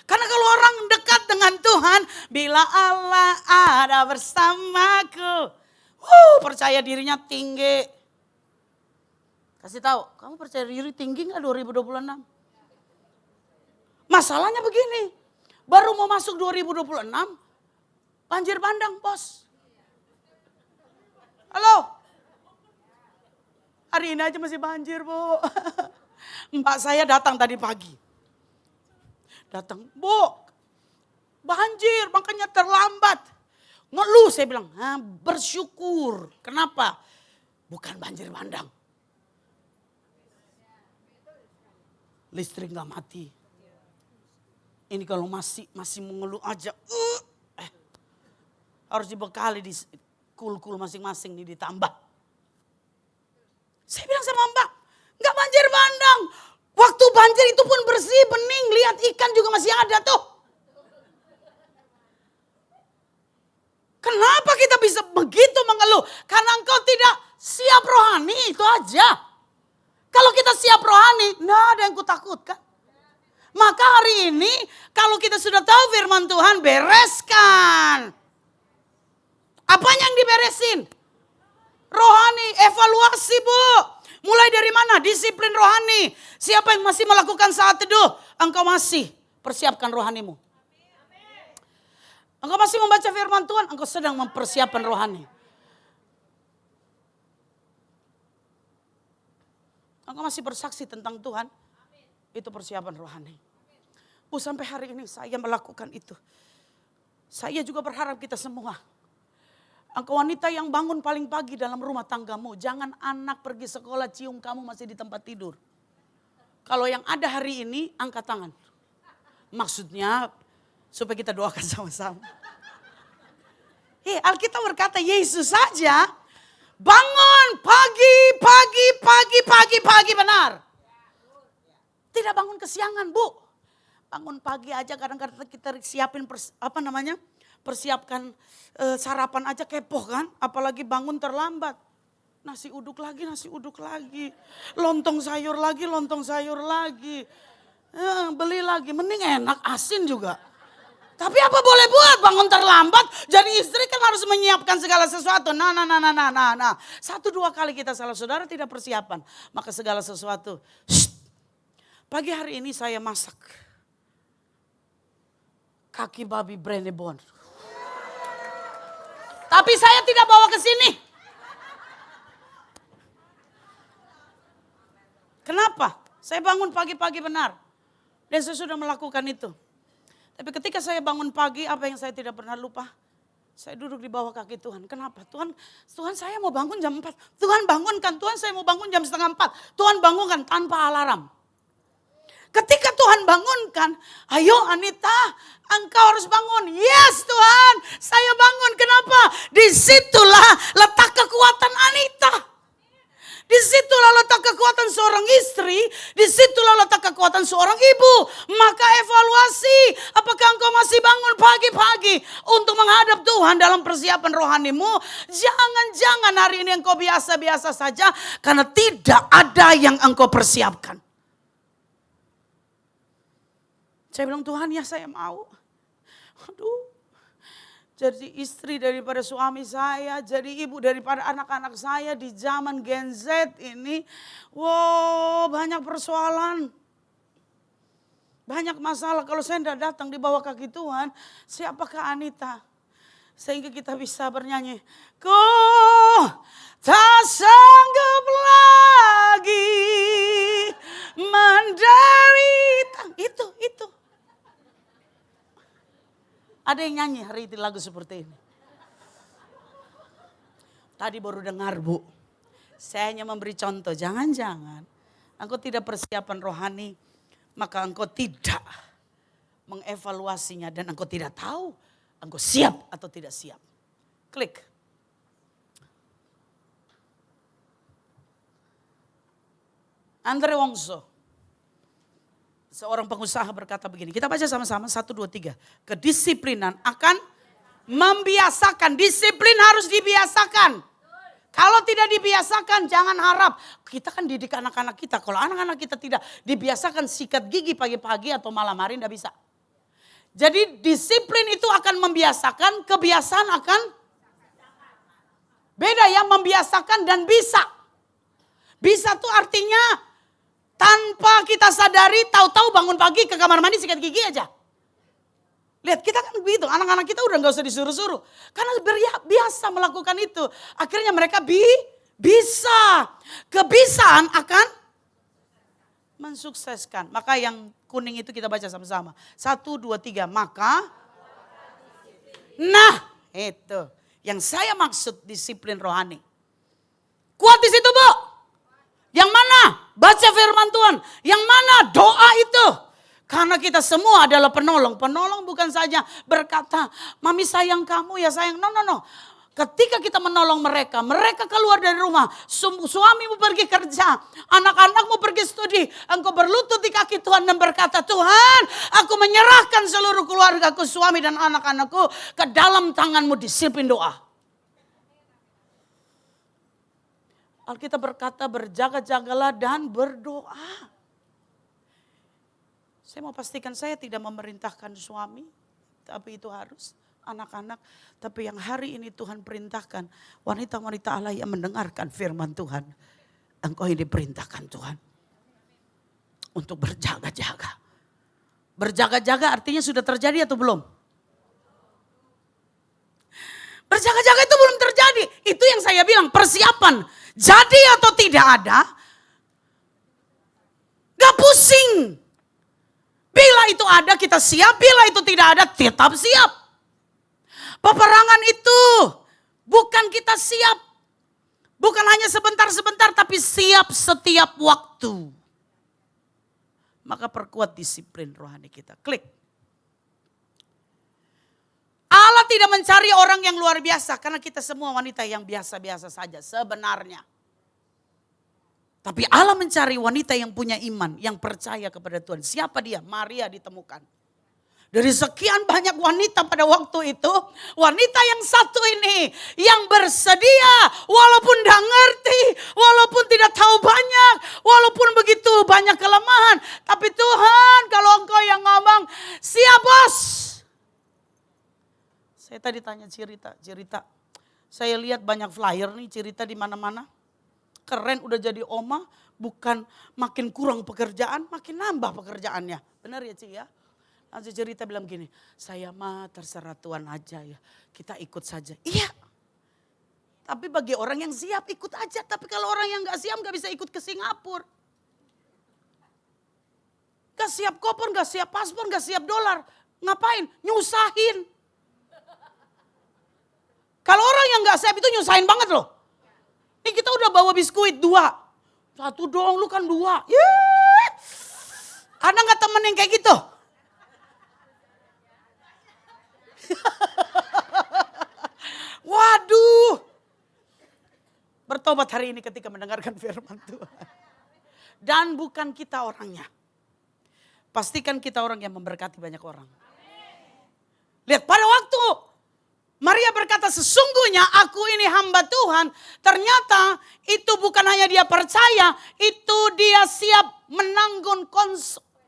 Karena kalau orang dekat dengan Tuhan, bila Allah ada bersamaku, percaya dirinya tinggi. Kasih tahu, kamu percaya diri tinggi nggak 2026? Masalahnya begini, baru mau masuk 2026, banjir bandang bos. Halo? Hari ini aja masih banjir, Bu. Mbak saya datang tadi pagi. Datang, Bu, banjir makanya terlambat. Ngeluh saya bilang, bersyukur. Kenapa? Bukan banjir bandang. Listrik gak mati. Ini kalau masih mengeluh aja. Harus dibekali di kul-kul masing-masing nih ditambah. Saya bilang sama Mbak, gak banjir bandang. Waktu banjir itu pun bersih, bening. Lihat ikan juga masih ada tuh. Kenapa kita bisa begitu mengeluh? Karena engkau tidak siap rohani, itu aja. Kalau kita siap rohani, nggak ada yang kutakutkan. Maka hari ini kalau kita sudah tahu firman Tuhan, bereskan. Apanya yang diberesin? Rohani, evaluasi Bu. Mulai dari mana? Disiplin rohani. Siapa yang masih melakukan saat teduh? Engkau masih persiapkan rohanimu. Engkau masih membaca firman Tuhan, engkau sedang mempersiapkan rohani. Engkau masih bersaksi tentang Tuhan, itu persiapan rohani. Bu, sampai hari ini saya melakukan itu. Saya juga berharap kita semua. Engkau wanita yang bangun paling pagi dalam rumah tanggamu. Jangan anak pergi sekolah cium kamu masih di tempat tidur. Kalau yang ada hari ini angkat tangan. Maksudnya supaya kita doakan sama-sama. Alkitab berkata Yesus saja bangun pagi benar. Tidak bangun kesiangan Bu. Bangun pagi aja kadang-kadang kita siapin persiapkan sarapan aja kepoh kan. Apalagi bangun terlambat. Nasi uduk lagi. Lontong sayur lagi. Beli lagi, mending enak asin juga. Tapi apa boleh buat bangun terlambat. Jadi istri kan harus menyiapkan segala sesuatu. Nah. 1-2 kali kita salah, saudara tidak persiapan. Maka segala sesuatu. Pagi hari ini saya masak. Kaki babi Brenebon. Tapi saya tidak bawa ke sini. Kenapa? Saya bangun pagi-pagi benar. Dan saya sudah melakukan itu. Tapi ketika saya bangun pagi, apa yang saya tidak pernah lupa? Saya duduk di bawah kaki Tuhan. Kenapa? Tuhan saya mau bangun jam 4. Tuhan bangunkan, Tuhan saya mau bangun jam 3:30. Tuhan bangunkan tanpa alarm. Ketika Tuhan bangunkan, ayo Anita, engkau harus bangun. Yes Tuhan, saya bangun. Kenapa? Disitulah letak kekuatan Anita. Disitulah letak kekuatan seorang istri, disitulah letak kekuatan seorang ibu. Maka evaluasi, apakah engkau masih bangun pagi-pagi untuk menghadap Tuhan dalam persiapan rohanimu? Jangan-jangan hari ini engkau biasa-biasa saja karena tidak ada yang engkau persiapkan. Saya bilang Tuhan ya saya mau. Jadi istri daripada suami saya, jadi ibu daripada anak-anak saya di zaman Gen Z ini. Wow, banyak persoalan. Banyak masalah. Kalau saya tidak datang di bawah kaki Tuhan, siapakah Anita? Sehingga kita bisa bernyanyi. Ku tak sanggup lagi menderita. Itu. Ada yang nyanyi hari itu lagu seperti ini. Tadi baru dengar Bu. Saya hanya memberi contoh. Jangan-jangan engkau tidak persiapan rohani. Maka engkau tidak mengevaluasinya. Dan engkau tidak tahu engkau siap atau tidak siap. Klik. Andre Wongso. Seorang pengusaha berkata begini, kita baca sama-sama 1, 2, 3. Kedisiplinan akan membiasakan, disiplin harus dibiasakan. Kalau tidak dibiasakan jangan harap. Kita kan didik anak-anak kita. Kalau anak-anak kita tidak dibiasakan sikat gigi pagi-pagi atau malam hari tidak bisa. Jadi disiplin itu akan membiasakan, kebiasaan akan beda ya, membiasakan dan bisa. Bisa tuh artinya tanpa kita sadari tahu-tahu bangun pagi ke kamar mandi sikat gigi aja. Lihat kita kan begitu, anak-anak kita udah gak usah disuruh-suruh. Karena biasa melakukan itu. Akhirnya mereka bisa. Kebisaan akan mensukseskan. Maka yang kuning itu kita baca sama-sama. 1, 2, 3. Maka. Nah itu. Yang saya maksud disiplin rohani. Kuat di situ Bu. Yang mana? Baca firman Tuhan. Yang mana? Doa itu. Karena kita semua adalah penolong. Penolong bukan saja berkata, mami sayang kamu ya sayang. No. Ketika kita menolong mereka, mereka keluar dari rumah. Suamimu pergi kerja, anak-anakmu pergi studi. Engkau berlutut di kaki Tuhan dan berkata, Tuhan aku menyerahkan seluruh keluargaku, suami dan anak-anakku ke dalam tanganmu, disiplin doa. Alkitab berkata berjaga-jagalah dan berdoa. Saya mau pastikan saya tidak memerintahkan suami, tapi itu harus anak-anak. Tapi yang hari ini Tuhan perintahkan, wanita-wanita Allah yang mendengarkan firman Tuhan. Engkau ini diperintahkan Tuhan untuk berjaga-jaga. Berjaga-jaga artinya sudah terjadi atau belum? Berjaga-jaga itu belum terjadi. Itu yang saya bilang persiapan. Jadi atau tidak ada, gak pusing. Bila itu ada kita siap, bila itu tidak ada tetap siap. Peperangan itu bukan kita siap. Bukan hanya sebentar-sebentar tapi siap setiap waktu. Maka perkuat disiplin rohani kita. Klik. Allah tidak mencari orang yang luar biasa. Karena kita semua wanita yang biasa-biasa saja sebenarnya. Tapi Allah mencari wanita yang punya iman, yang percaya kepada Tuhan. Siapa dia? Maria ditemukan. Dari sekian banyak wanita pada waktu itu, wanita yang satu ini yang bersedia walaupun tidak ngerti, walaupun tidak tahu banyak, walaupun begitu banyak kelemahan. Tapi Tuhan kalau engkau yang ngomong, siap bos. Saya tadi tanya Cirita, saya lihat banyak flyer nih Cirita di mana-mana. Keren udah jadi oma, bukan makin kurang pekerjaan, makin nambah pekerjaannya. Benar ya Ci ya? Lalu Cerita bilang gini, saya mah terserah Tuhan aja ya, kita ikut saja. Iya, tapi bagi orang yang siap ikut aja. Tapi kalau orang yang gak siap gak bisa ikut ke Singapura. Gak siap kupon, gak siap paspor, gak siap dolar. Ngapain? Nyusahin. Kalau orang yang gak siap itu nyusahin banget loh. Ini kita udah bawa biskuit 2. 1 doang, lu kan 2. Yeay. Ada gak temen yang kayak gitu? Waduh. Bertobat hari ini ketika mendengarkan firman Tuhan. Dan bukan kita orangnya. Pastikan kita orang yang memberkati banyak orang. Lihat pada waktu Maria berkata sesungguhnya aku ini hamba Tuhan. Ternyata itu bukan hanya dia percaya. Itu dia siap menanggung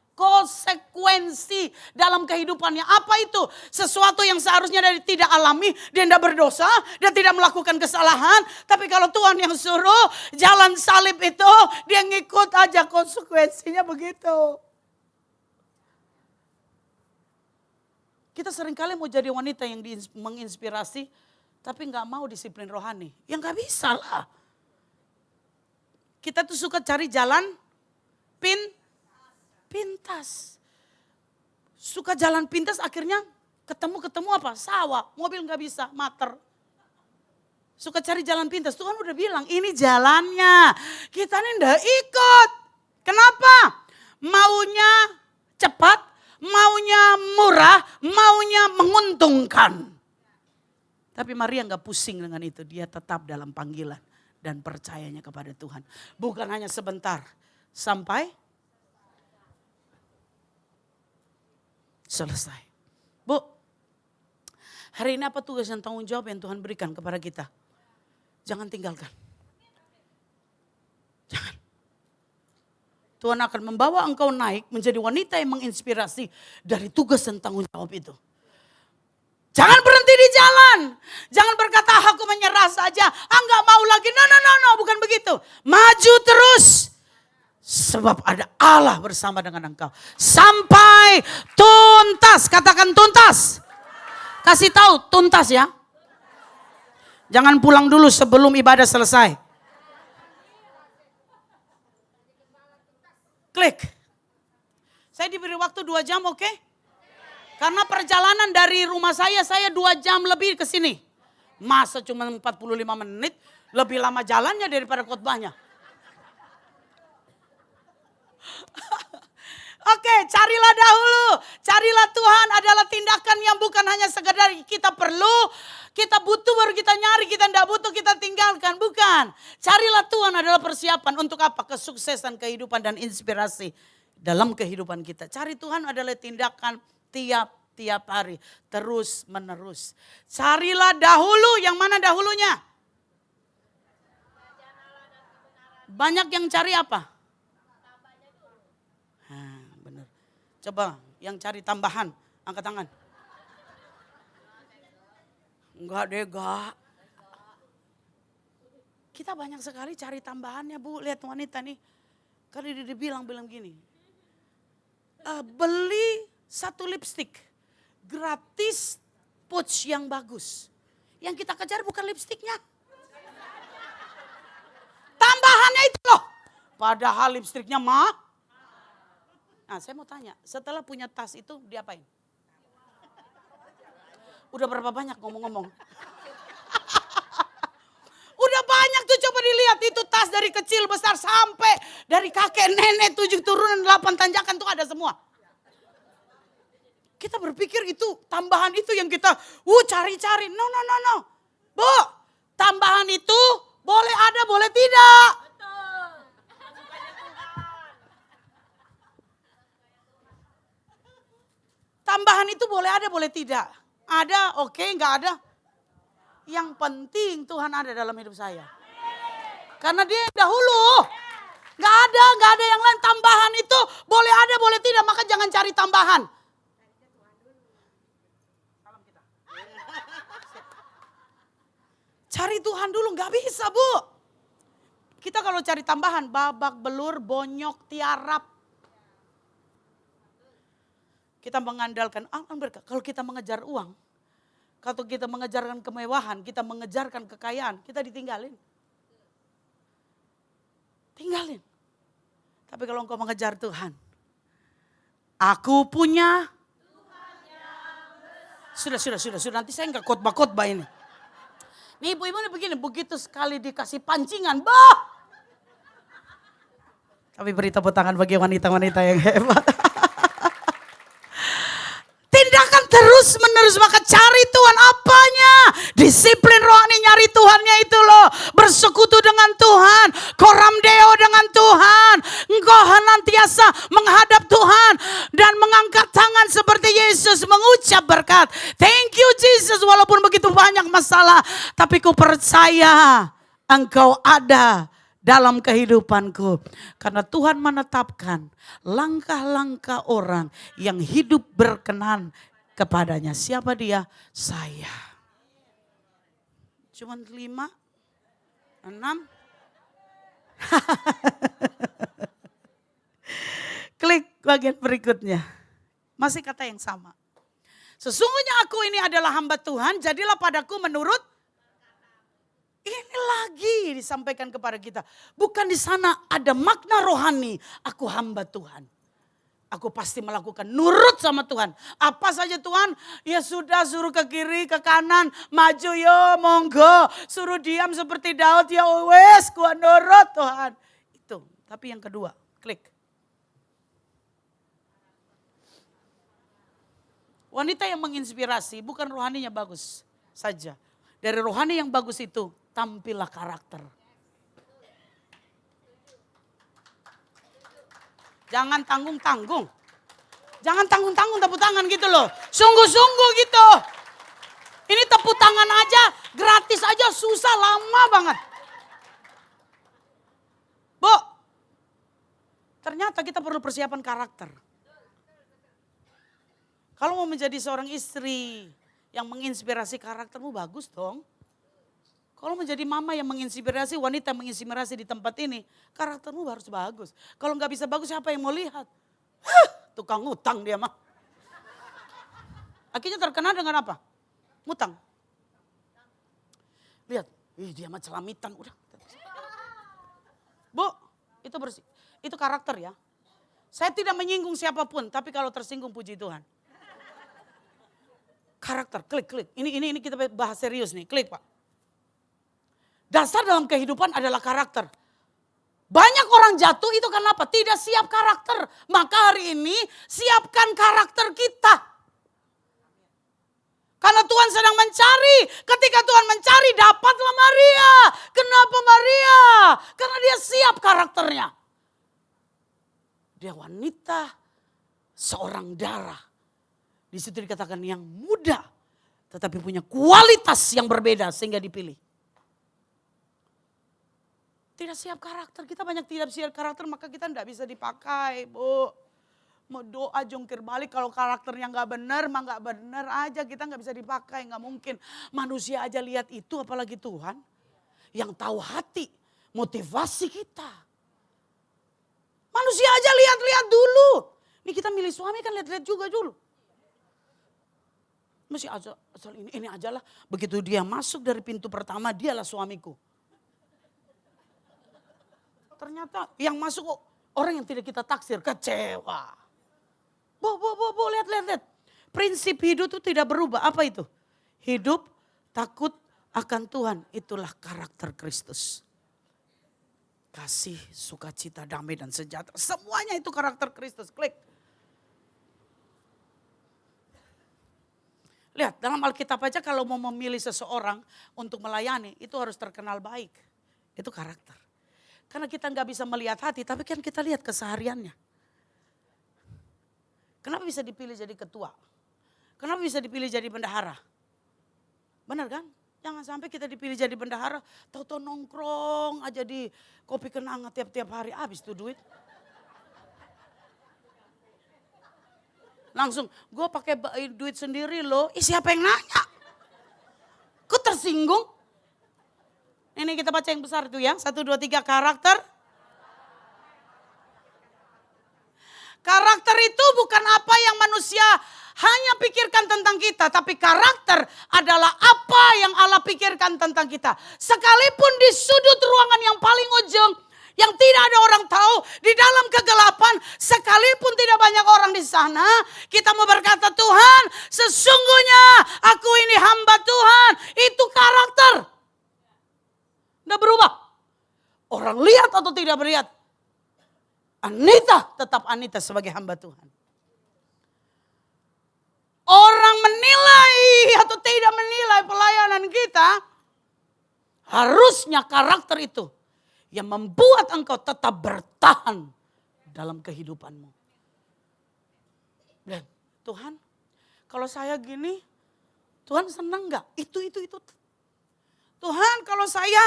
konsekuensi dalam kehidupannya. Apa itu? Sesuatu yang seharusnya dia tidak alami. Dia tidak berdosa. Dia tidak melakukan kesalahan. Tapi kalau Tuhan yang suruh jalan salib itu. Dia ngikut aja konsekuensinya begitu. Kita seringkali mau jadi wanita yang menginspirasi, tapi gak mau disiplin rohani. Ya gak bisa lah. Kita tuh suka cari jalan pintas. Suka jalan pintas akhirnya ketemu apa? Sawah, mobil gak bisa, mater. Suka cari jalan pintas, Tuhan udah bilang ini jalannya. Kita ini gak ikut. Kenapa? Maunya cepat. Maunya murah, maunya menguntungkan. Tapi Maria gak pusing dengan itu. Dia tetap dalam panggilan dan percayanya kepada Tuhan. Bukan hanya sebentar, sampai selesai. Bu, hari ini apa tugas dan tanggung jawab yang Tuhan berikan kepada kita? Jangan tinggalkan. Jangan. Tuhan akan membawa engkau naik menjadi wanita yang menginspirasi dari tugas dan tanggung jawab itu. Jangan berhenti di jalan. Jangan berkata aku menyerah saja. Enggak mau lagi. No, bukan begitu. Maju terus. Sebab ada Allah bersama dengan engkau. Sampai tuntas. Katakan tuntas. Kasih tahu tuntas ya. Jangan pulang dulu sebelum ibadah selesai. Klik. Saya diberi waktu 2 jam, oke? Karena perjalanan dari rumah saya 2 jam lebih ke sini. Masa cuma 45 menit, lebih lama jalannya daripada khotbahnya. Oke, carilah dahulu. Carilah Tuhan adalah tindakan yang bukan hanya sekedar kita perlu, kita butuh baru kita nyari, kita tidak butuh kita tinggalkan. Bukan. Carilah Tuhan adalah persiapan untuk apa? Kesuksesan kehidupan dan inspirasi dalam kehidupan kita. Cari Tuhan adalah tindakan tiap hari. Terus menerus. Carilah dahulu. Yang mana dahulunya? Banyak yang cari apa? Coba yang cari tambahan, angkat tangan. Enggak deh, enggak. Kita banyak sekali cari tambahannya, Bu. Lihat wanita nih. Kali dia bilang gini. Beli 1 lipstick. Gratis pouch yang bagus. Yang kita kejar bukan lipstiknya. Tambahannya itu loh. Padahal lipstiknya mah. Nah, saya mau tanya, setelah punya tas itu diapain? Udah berapa banyak ngomong-ngomong? Udah banyak tuh, coba dilihat itu tas dari kecil besar sampai dari kakek nenek 7 turunan 8 tanjakan tuh ada semua. Kita berpikir itu tambahan itu yang kita cari-cari. No. Bu, tambahan itu boleh ada boleh tidak. Tambahan itu boleh ada, boleh tidak. Ada, oke, enggak ada. Yang penting Tuhan ada dalam hidup saya. Karena dia yang dahulu. Enggak ada yang lain. Tambahan itu boleh ada, boleh tidak. Maka jangan cari tambahan. Cari Tuhan dulu, enggak bisa, Bu. Kita kalau cari tambahan, babak belur, bonyok, tiarap. Kita mengandalkan, kalau kita mengejar uang, kalau kita mengejarkan kemewahan, kita mengejarkan kekayaan, kita ditinggalin. Tinggalin. Tapi kalau engkau mengejar Tuhan, aku punya. Sudah, nanti saya enggak khotbah ini. Nih ibu-ibu ini begini, begitu sekali dikasih pancingan, Tapi beri tepuk tangan bagi wanita-wanita yang hebat. Tindakan terus menerus, maka cari Tuhan apanya? Disiplin rohani, nyari Tuhannya itu loh. Bersekutu dengan Tuhan, koramdeo dengan Tuhan. Engkau senantiasa menghadap Tuhan dan mengangkat tangan seperti Yesus mengucap berkat. Thank you Jesus, walaupun begitu banyak masalah, tapi ku percaya Engkau ada dalam kehidupanku. Karena Tuhan menetapkan langkah-langkah orang yang hidup berkenan kepadanya. Siapa dia? Saya. Cuman 5, 6. Klik bagian berikutnya. Masih kata yang sama. Sesungguhnya aku ini adalah hamba Tuhan, jadilah padaku menurut. Ini lagi disampaikan kepada kita. Bukan di sana ada makna rohani. Aku hamba Tuhan. Aku pasti melakukan nurut sama Tuhan. Apa saja Tuhan, ya sudah suruh ke kiri, ke kanan. Maju yo, monggo. Suruh diam seperti Daud, ya wes gua nurut Tuhan. Itu. Tapi yang kedua, klik. Wanita yang menginspirasi bukan rohaninya bagus saja. Dari rohani yang bagus itu, tampillah karakter. Jangan tanggung-tanggung. Jangan tanggung-tanggung tepuk tangan gitu loh. Sungguh-sungguh gitu. Ini tepuk tangan aja, gratis aja susah, lama banget. Bu, ternyata kita perlu persiapan karakter. Kalau mau menjadi seorang istri yang menginspirasi karaktermu, bagus dong. Kalau menjadi mama yang menginspirasi, wanita yang menginspirasi di tempat ini, karaktermu harus bagus. Kalau nggak bisa bagus, siapa yang mau lihat? Tukang ngutang dia mah. Akhirnya terkenal dengan apa? Ngutang. Lihat, dia mah celamitan, udah. Bu, itu bersih. Itu karakter ya. Saya tidak menyinggung siapapun, tapi kalau tersinggung puji Tuhan. Karakter, klik. Ini kita bahas serius nih, klik Pak. Dasar dalam kehidupan adalah karakter. Banyak orang jatuh itu karena apa? Tidak siap karakter. Maka hari ini siapkan karakter kita. Karena Tuhan sedang mencari. Ketika Tuhan mencari, dapatlah Maria. Kenapa Maria? Karena dia siap karakternya. Dia wanita seorang darah. Di situ dikatakan yang muda. Tetapi punya kualitas yang berbeda sehingga dipilih. Tidak siap karakter. Kita banyak tidak siap karakter maka kita tidak bisa dipakai, Bu. Mau doa jungkir balik kalau karakternya nggak benar, mah nggak benar aja, kita nggak bisa dipakai, nggak mungkin. Manusia aja lihat itu, apalagi Tuhan yang tahu hati, motivasi kita. Manusia aja lihat-lihat dulu. Ini kita milih suami kan lihat-lihat juga dulu. Masih asal ini aja lah. Begitu dia masuk dari pintu pertama, dialah suamiku. Ternyata yang masuk orang yang tidak kita taksir, kecewa. Bu, lihat. Prinsip hidup itu tidak berubah. Apa itu? Hidup takut akan Tuhan. Itulah karakter Kristus. Kasih, sukacita, damai dan sejahtera. Semuanya itu karakter Kristus. Klik. Lihat dalam Alkitab aja kalau mau memilih seseorang untuk melayani. Itu harus terkenal baik. Itu karakter. Karena kita nggak bisa melihat hati, tapi kan kita lihat kesehariannya. Kenapa bisa dipilih jadi ketua? Kenapa bisa dipilih jadi bendahara? Benar kan? Jangan sampai kita dipilih jadi bendahara, tahu-tahu nongkrong aja di kopi kenangan tiap-tiap hari, habis tuh duit. Langsung, gue pakai duit sendiri loh, siapa yang nanya? Kok tersinggung? Ini kita baca yang besar itu ya, 1, 2, 3 karakter. Karakter itu bukan apa yang manusia hanya pikirkan tentang kita. Tapi karakter adalah apa yang Allah pikirkan tentang kita. Sekalipun di sudut ruangan yang paling ujung, yang tidak ada orang tahu, di dalam kegelapan, sekalipun tidak banyak orang di sana, kita mau berkata, Tuhan sesungguhnya aku ini hamba Tuhan. Itu karakter. Tidak berubah. Orang lihat atau tidak melihat. Anita tetap Anita sebagai hamba Tuhan. Orang menilai atau tidak menilai pelayanan kita, harusnya karakter itu yang membuat engkau tetap bertahan dalam kehidupanmu. Dan Tuhan, kalau saya gini, Tuhan senang gak? Itu. Tuhan kalau saya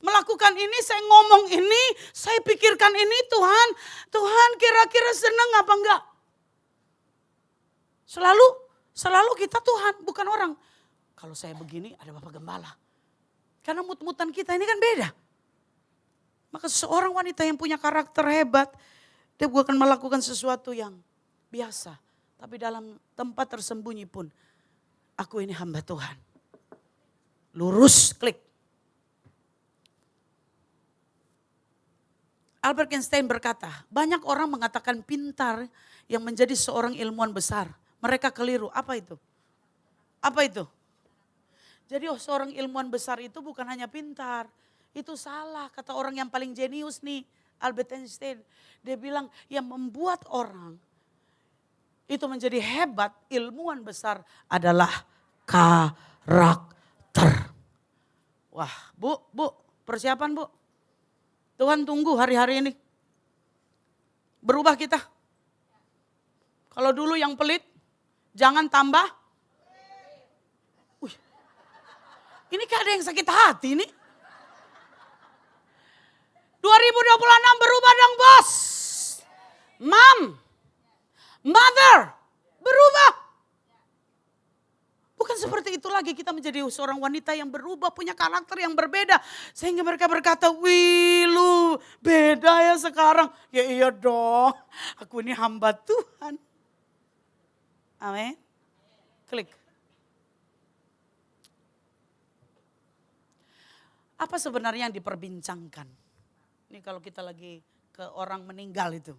melakukan ini, saya ngomong ini, saya pikirkan ini Tuhan kira-kira senang apa enggak? Selalu kita Tuhan, bukan orang. Kalau saya begini ada Bapak Gembala. Karena mut-mutan kita ini kan beda. Maka seorang wanita yang punya karakter hebat, dia bukan melakukan sesuatu yang biasa. Tapi dalam tempat tersembunyi pun, aku ini hamba Tuhan. Lurus, klik. Albert Einstein berkata, banyak orang mengatakan pintar yang menjadi seorang ilmuwan besar. Mereka keliru. Apa itu? Jadi seorang ilmuwan besar itu bukan hanya pintar. Itu salah, kata orang yang paling jenius nih, Albert Einstein. Dia bilang yang membuat orang itu menjadi hebat, ilmuwan besar adalah karakter. Wah, Bu, persiapan Bu. Tuhan tunggu hari-hari ini. Berubah kita. Kalau dulu yang pelit, jangan tambah. Ini kayak ada yang sakit hati nih. 2026 berubah dong bos. Mom, mother, berubah. Bukan seperti itu lagi, kita menjadi seorang wanita yang berubah, punya karakter yang berbeda. Sehingga mereka berkata, wih lu beda ya sekarang. Ya iya dong, aku ini hamba Tuhan. Amin. Klik. Apa sebenarnya yang diperbincangkan? Ini kalau kita lagi ke orang meninggal itu.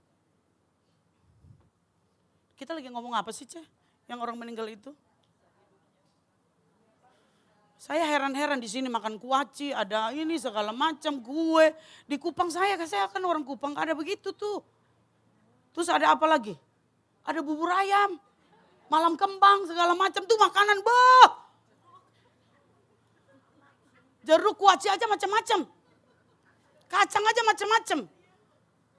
Kita lagi ngomong apa sih, Ceh? Yang orang meninggal itu? Saya heran-heran di sini makan kuaci, ada ini segala macam kue. Di Kupang saya kan orang Kupang, ada begitu tuh. Terus ada apa lagi? Ada bubur ayam, malam kembang segala macam tuh makanan boh. Jeruk kuaci aja macam-macam. Kacang aja macam-macam.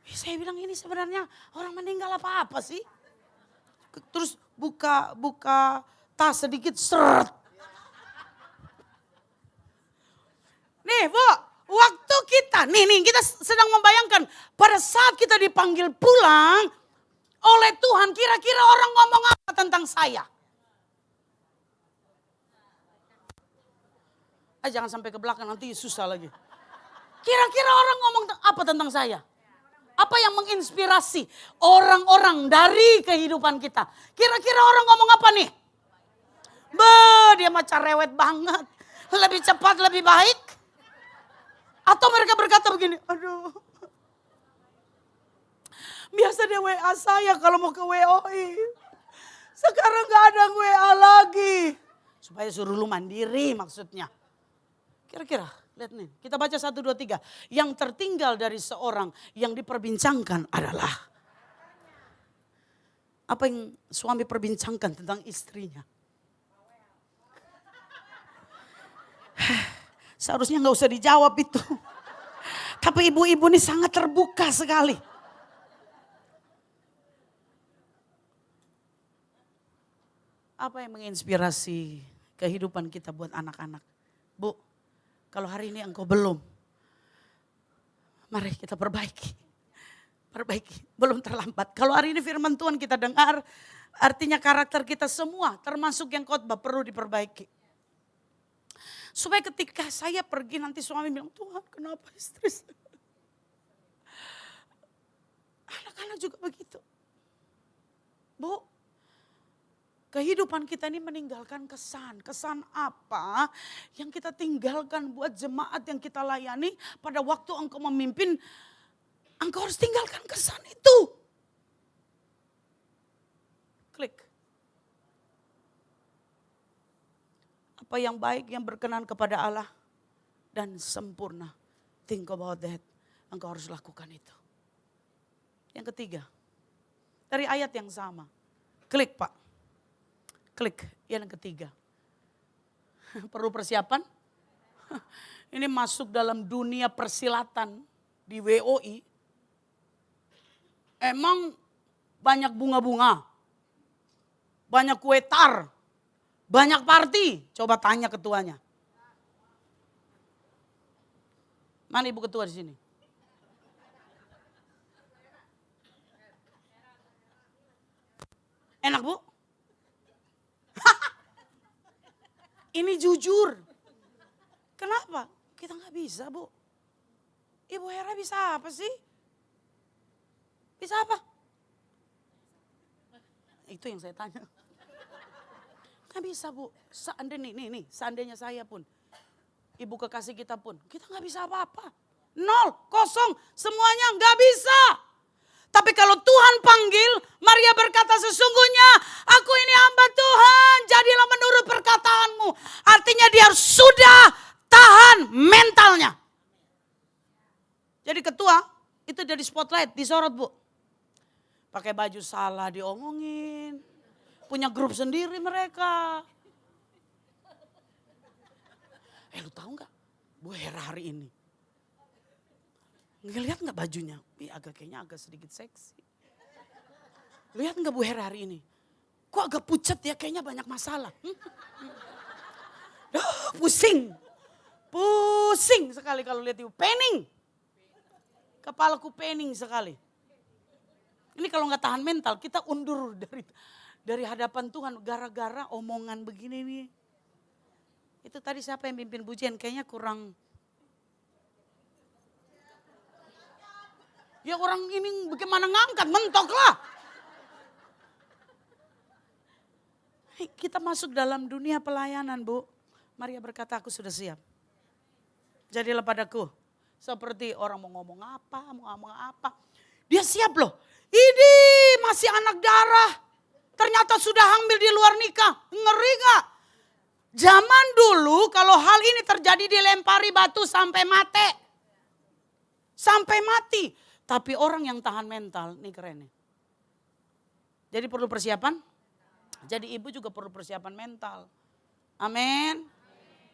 Saya bilang ini sebenarnya orang meninggal apa-apa sih? Terus buka tas sedikit seret. Nih Bu, waktu kita, kita sedang membayangkan pada saat kita dipanggil pulang oleh Tuhan, kira-kira orang ngomong apa tentang saya? Jangan sampai ke belakang nanti susah lagi. Kira-kira orang ngomong apa tentang saya? Apa yang menginspirasi orang-orang dari kehidupan kita? Kira-kira orang ngomong apa nih? Dia macam rewet banget. Lebih cepat, lebih baik. Atau mereka berkata begini, aduh. Biasa dia WA saya kalau mau ke WOI. Sekarang gak ada WA lagi. Supaya suruh lu mandiri maksudnya. Kira-kira, lihat nih. Kita baca 1, 2, 3. Yang tertinggal dari seorang yang diperbincangkan adalah. Apa yang suami perbincangkan tentang istrinya? Seharusnya gak usah dijawab itu. Tapi ibu-ibu ini sangat terbuka sekali. Apa yang menginspirasi kehidupan kita buat anak-anak? Bu, kalau hari ini engkau belum, mari kita perbaiki. Perbaiki, belum terlambat. Kalau hari ini firman Tuhan kita dengar, artinya karakter kita semua, termasuk yang khotbah perlu diperbaiki. Supaya ketika saya pergi nanti suami bilang, Tuhan kenapa istri saya? Anak-anak juga begitu. Bu, kehidupan kita ini meninggalkan kesan. Kesan apa yang kita tinggalkan buat jemaat yang kita layani pada waktu engkau memimpin. Engkau harus tinggalkan kesan itu. Klik. Apa yang baik yang berkenan kepada Allah dan sempurna. Think about that. Engkau harus lakukan itu. Yang ketiga. Dari ayat yang sama. Klik Pak. Klik. Yang ketiga. Perlu persiapan? Ini masuk dalam dunia persilatan di WOI. Emang banyak bunga-bunga. Banyak kue tar. Banyak party, coba tanya ketuanya. Mana ibu ketua di sini? Enak Bu? Ini jujur. Kenapa? Kita nggak bisa Bu. Ibu Hera bisa apa sih? Bisa apa? Itu yang saya tanya. Nggak bisa Bu, seandainya saya pun, ibu kekasih kita pun, kita nggak bisa apa-apa. 0, 0, semuanya nggak bisa. Tapi kalau Tuhan panggil, Maria berkata sesungguhnya aku ini hamba Tuhan, jadilah menurut perkataanmu. Artinya dia harus sudah tahan mentalnya. Jadi ketua itu jadi spotlight, disorot Bu. Pakai baju salah diomongin. Punya grup sendiri mereka. Lu tahu nggak Bu Hera hari ini? Lihat nggak bajunya? Kayaknya agak sedikit seksi. Lihat nggak Bu Hera hari ini? Kok agak pucat ya? Kayaknya banyak masalah. Pusing. Pusing sekali kalau lihat ibu. Pening. Kepalaku pening sekali. Ini kalau nggak tahan mental, kita undur dari hadapan Tuhan gara-gara omongan begini nih. Itu tadi siapa yang pimpin pujian? Kayaknya kurang. Ya orang ini bagaimana ngangkat, mentok lah. Kita masuk dalam dunia pelayanan, Bu. Maria berkata, aku sudah siap. Jadilah padaku seperti orang mau ngomong apa. Dia siap loh. Ini masih anak darah. Ternyata sudah hamil di luar nikah. Ngeri gak? Zaman dulu kalau hal ini terjadi dilempari batu sampai mati. Sampai mati. Tapi orang yang tahan mental, ini keren nih. Jadi perlu persiapan. Jadi ibu juga perlu persiapan mental. Amin.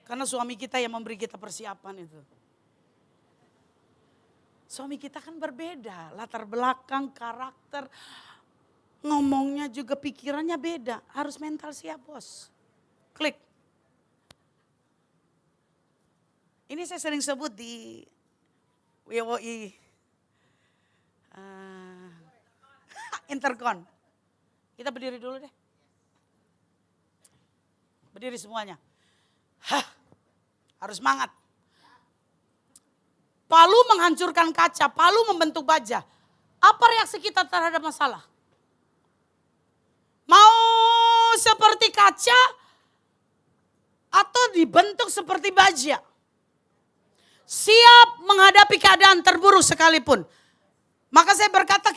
Karena suami kita yang memberi kita persiapan itu. Suami kita kan berbeda, latar belakang, karakter, ngomongnya juga pikirannya beda. Harus mental siap, bos. Klik. Ini saya sering sebut di WOI Intercon. Kita berdiri dulu deh. Berdiri semuanya. Harus semangat. Palu menghancurkan kaca, palu membentuk baja. Apa reaksi kita terhadap masalah? Mau seperti kaca atau dibentuk seperti baja? Siap menghadapi keadaan terburuk sekalipun. Maka saya berkata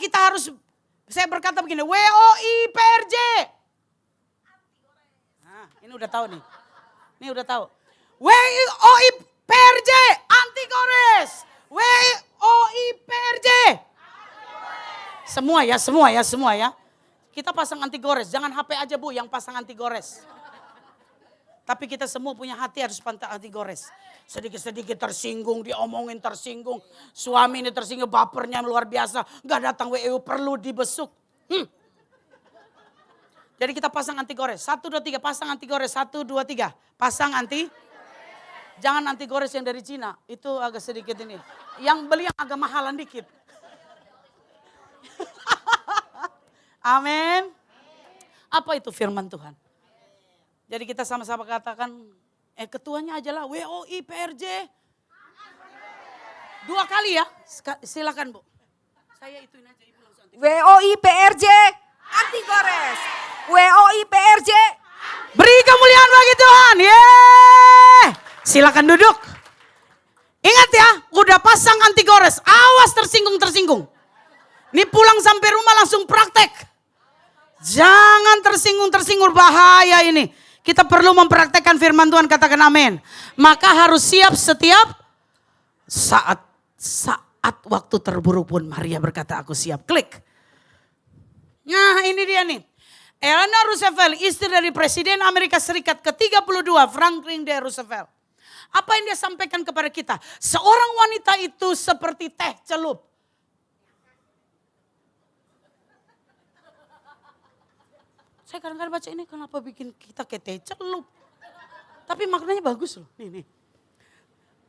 begini, WOI PRJ. Nah, ini udah tahu nih. Ini udah tahu. WOI PRJ anti gores. WOI PRJ. Semua ya. Kita pasang anti gores. Jangan HP aja Bu yang pasang anti gores. Tapi kita semua punya hati harus pantang anti gores. Sedikit-sedikit tersinggung, diomongin tersinggung. Suami ini tersinggung, bapernya luar biasa. Gak datang WU perlu dibesuk. Jadi kita pasang anti gores. 1, 2, 3 pasang anti gores. 1, 2, 3 pasang anti. Jangan anti gores yang dari Cina. Itu agak sedikit ini. Yang beli yang agak mahalan dikit. Amin. Apa itu firman Tuhan? Jadi kita sama-sama katakan, ketuanya aja lah, WOI PRJ. 2 kali ya, silakan Bu. Saya ituin aja, Ibu langsung anti. WOI PRJ anti gores. WOI PRJ. Beri kemuliaan bagi Tuhan. Yeay. Silakan duduk. Ingat ya, udah pasang anti gores. Awas tersinggung. Ini pulang sampai rumah langsung praktek. Jangan tersinggung, bahaya ini. Kita perlu mempraktekkan firman Tuhan, katakan amin. Maka harus siap setiap saat waktu terburuk pun Maria berkata aku siap. Klik. Nah ini dia nih. Eleanor Roosevelt, istri dari Presiden Amerika Serikat ke-32 Franklin D. Roosevelt. Apa yang dia sampaikan kepada kita? Seorang wanita itu seperti teh celup. Saya kadang-kadang baca ini kenapa bikin kita kayak teh celup. Tapi maknanya bagus loh. Nih.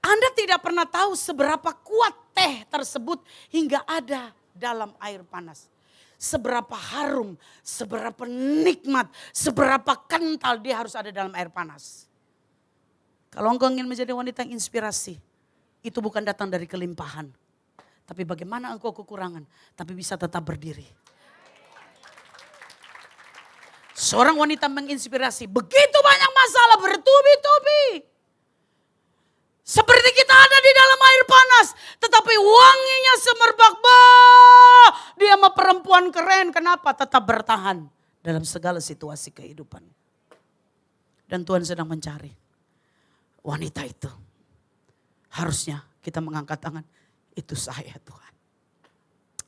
Anda tidak pernah tahu seberapa kuat teh tersebut hingga ada dalam air panas. Seberapa harum, seberapa nikmat, seberapa kental dia harus ada dalam air panas. Kalau engkau ingin menjadi wanita yang inspirasi, itu bukan datang dari kelimpahan. Tapi bagaimana engkau kekurangan, tapi bisa tetap berdiri. Seorang wanita menginspirasi, begitu banyak masalah bertubi-tubi. Seperti kita ada di dalam air panas, tetapi wanginya semerbak. Dia sama perempuan keren, kenapa? Tetap bertahan dalam segala situasi kehidupan. Dan Tuhan sedang mencari wanita itu. Harusnya kita mengangkat tangan, itu saya Tuhan.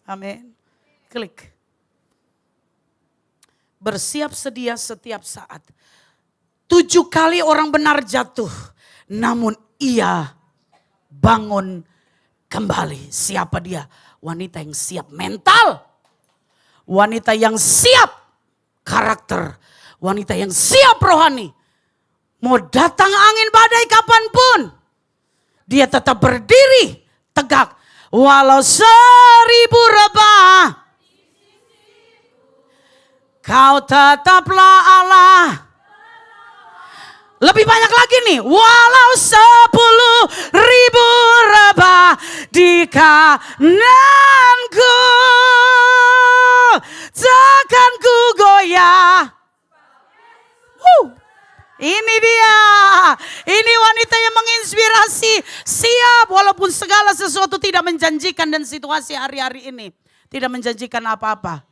Amin. Klik. Bersiap sedia setiap saat. 7 kali orang benar jatuh, namun ia bangun kembali. Siapa dia? Wanita yang siap mental. Wanita yang siap karakter. Wanita yang siap rohani. Mau datang angin badai kapanpun, dia tetap berdiri tegak. Walau 1000 rebah, kau tetaplah Allah. Lebih banyak lagi nih. Walau 10.000 rebah di kananku, takkan ku goyah. Ini dia. Ini wanita yang menginspirasi. Siap walaupun segala sesuatu tidak menjanjikan dan situasi hari-hari ini tidak menjanjikan apa-apa.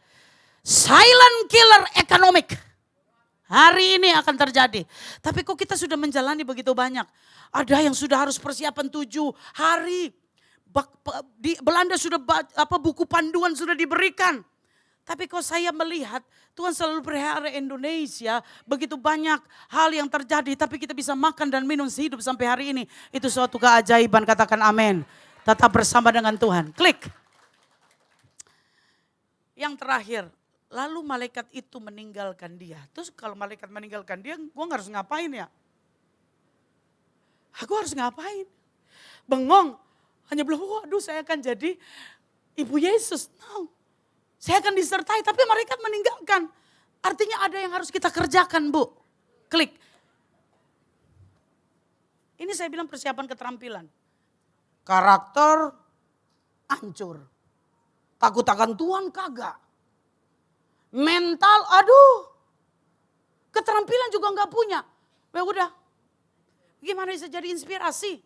Silent killer economic. Hari ini akan terjadi. Tapi kok kita sudah menjalani begitu banyak. Ada yang sudah harus persiapan 7 hari. Di Belanda sudah buku panduan sudah diberikan. Tapi kok saya melihat Tuhan selalu pelihara Indonesia, begitu banyak hal yang terjadi, tapi kita bisa makan dan minum sehidup sampai hari ini. Itu suatu keajaiban, katakan amin. Tetap bersama dengan Tuhan. Klik. Yang terakhir, lalu malaikat itu meninggalkan dia. Terus kalau malaikat meninggalkan dia, gue harus ngapain ya? Aku harus ngapain? Bengong, hanya bilang, waduh saya akan jadi Ibu Yesus. No. Saya akan disertai, tapi malaikat meninggalkan. Artinya ada yang harus kita kerjakan, Bu. Klik. Ini saya bilang persiapan keterampilan. Karakter hancur. Takut akan Tuhan kagak. Mental, aduh. Keterampilan juga nggak punya. Ya udah. Gimana bisa jadi inspirasi?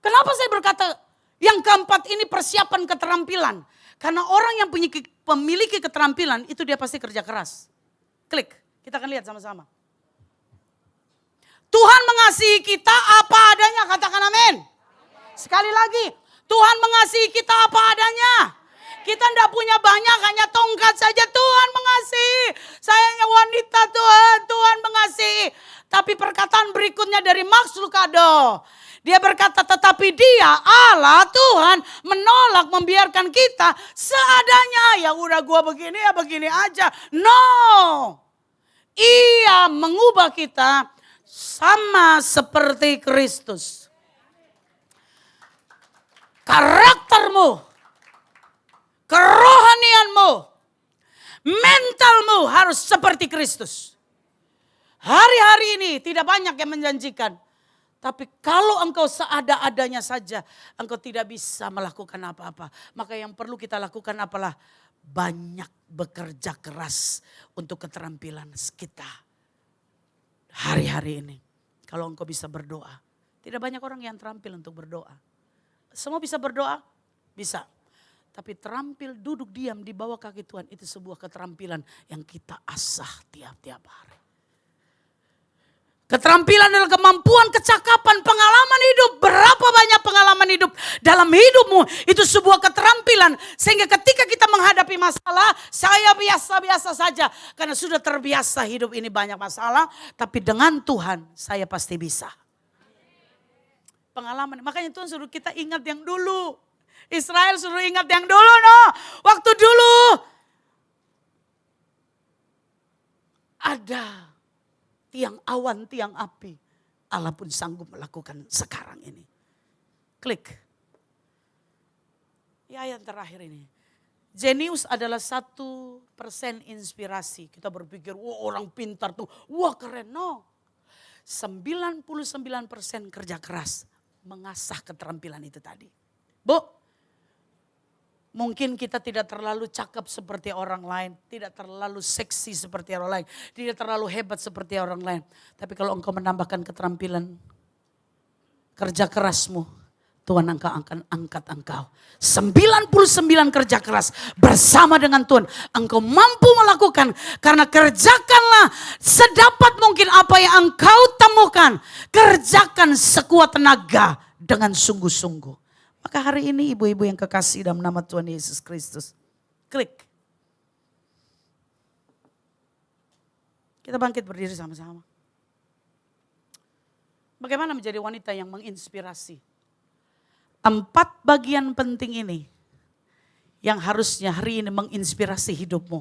Kenapa saya berkata yang keempat ini persiapan keterampilan? Karena orang yang memiliki keterampilan itu dia pasti kerja keras. Klik, kita akan lihat sama-sama. Tuhan mengasihi kita apa adanya, katakan amin. Sekali lagi, Tuhan mengasihi kita apa adanya. Kita tidak punya banyak, hanya tongkat saja. Tuhan mengasihi. Sayangnya wanita Tuhan mengasihi. Tapi perkataan berikutnya dari Max Lucado. Dia berkata, tetapi dia Allah Tuhan menolak membiarkan kita seadanya. Ya udah gua begini ya begini aja. No. Ia mengubah kita sama seperti Kristus. Karaktermu, kerohanianmu, mentalmu harus seperti Kristus. Hari-hari ini tidak banyak yang menjanjikan. Tapi kalau engkau seada-adanya saja, engkau tidak bisa melakukan apa-apa. Maka yang perlu kita lakukan apalah? Banyak bekerja keras untuk keterampilan kita. Hari-hari ini. Kalau engkau bisa berdoa. Tidak banyak orang yang terampil untuk berdoa. Semua bisa berdoa? Bisa. Tapi terampil duduk diam di bawah kaki Tuhan itu sebuah keterampilan yang kita asah tiap-tiap hari. Keterampilan adalah kemampuan, kecakapan, pengalaman hidup. Berapa banyak pengalaman hidup dalam hidupmu. Itu sebuah keterampilan. Sehingga ketika kita menghadapi masalah, saya biasa-biasa saja. Karena sudah terbiasa hidup ini banyak masalah. Tapi dengan Tuhan saya pasti bisa. Pengalaman, makanya Tuhan suruh kita ingat yang dulu. Israel suruh ingat yang dulu, no. Waktu dulu ada tiang awan, tiang api. Allah pun sanggup melakukan sekarang ini. Klik. Ya yang terakhir ini. Jenius adalah 1% inspirasi. Kita berpikir, wah orang pintar tuh, wah keren. No. 99% kerja keras mengasah keterampilan itu tadi. Bu, mungkin kita tidak terlalu cakep seperti orang lain. Tidak terlalu seksi seperti orang lain. Tidak terlalu hebat seperti orang lain. Tapi kalau engkau menambahkan keterampilan kerja kerasmu, Tuhan akan angkat engkau. 99 kerja keras bersama dengan Tuhan. Engkau mampu melakukan. Karena kerjakanlah sedapat mungkin apa yang engkau temukan. Kerjakan sekuat tenaga dengan sungguh-sungguh. Maka hari ini ibu-ibu yang kekasih dalam nama Tuhan Yesus Kristus. Klik. Kita bangkit berdiri sama-sama. Bagaimana menjadi wanita yang menginspirasi? 4 bagian penting ini yang harusnya hari ini menginspirasi hidupmu.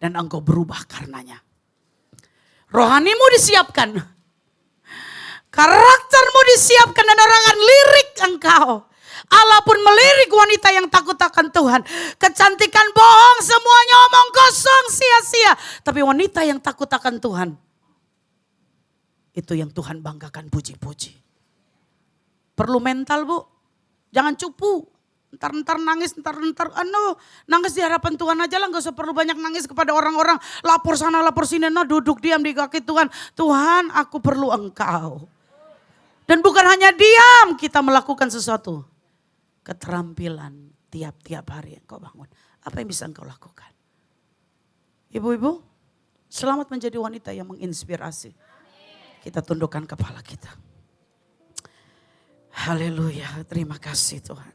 Dan engkau berubah karenanya. Rohanimu disiapkan. Karaktermu disiapkan dan orang akan lirik engkau. Allah pun melirik wanita yang takut akan Tuhan. Kecantikan bohong, semuanya omong kosong, sia-sia. Tapi wanita yang takut akan Tuhan, itu yang Tuhan banggakan, puji-puji. Perlu mental, Bu. Jangan cupu. Ntar nangis, ntar nangis di hadapan Tuhan aja lah. Gak usah perlu banyak nangis kepada orang-orang. Lapor sana, lapor sini. Duduk diam di kaki Tuhan. Tuhan, aku perlu engkau. Dan bukan hanya diam, kita melakukan sesuatu. Keterampilan tiap-tiap hari yang kau bangun. Apa yang bisa engkau lakukan? Ibu-ibu, selamat menjadi wanita yang menginspirasi. Kita tundukkan kepala kita. Haleluya, terima kasih Tuhan.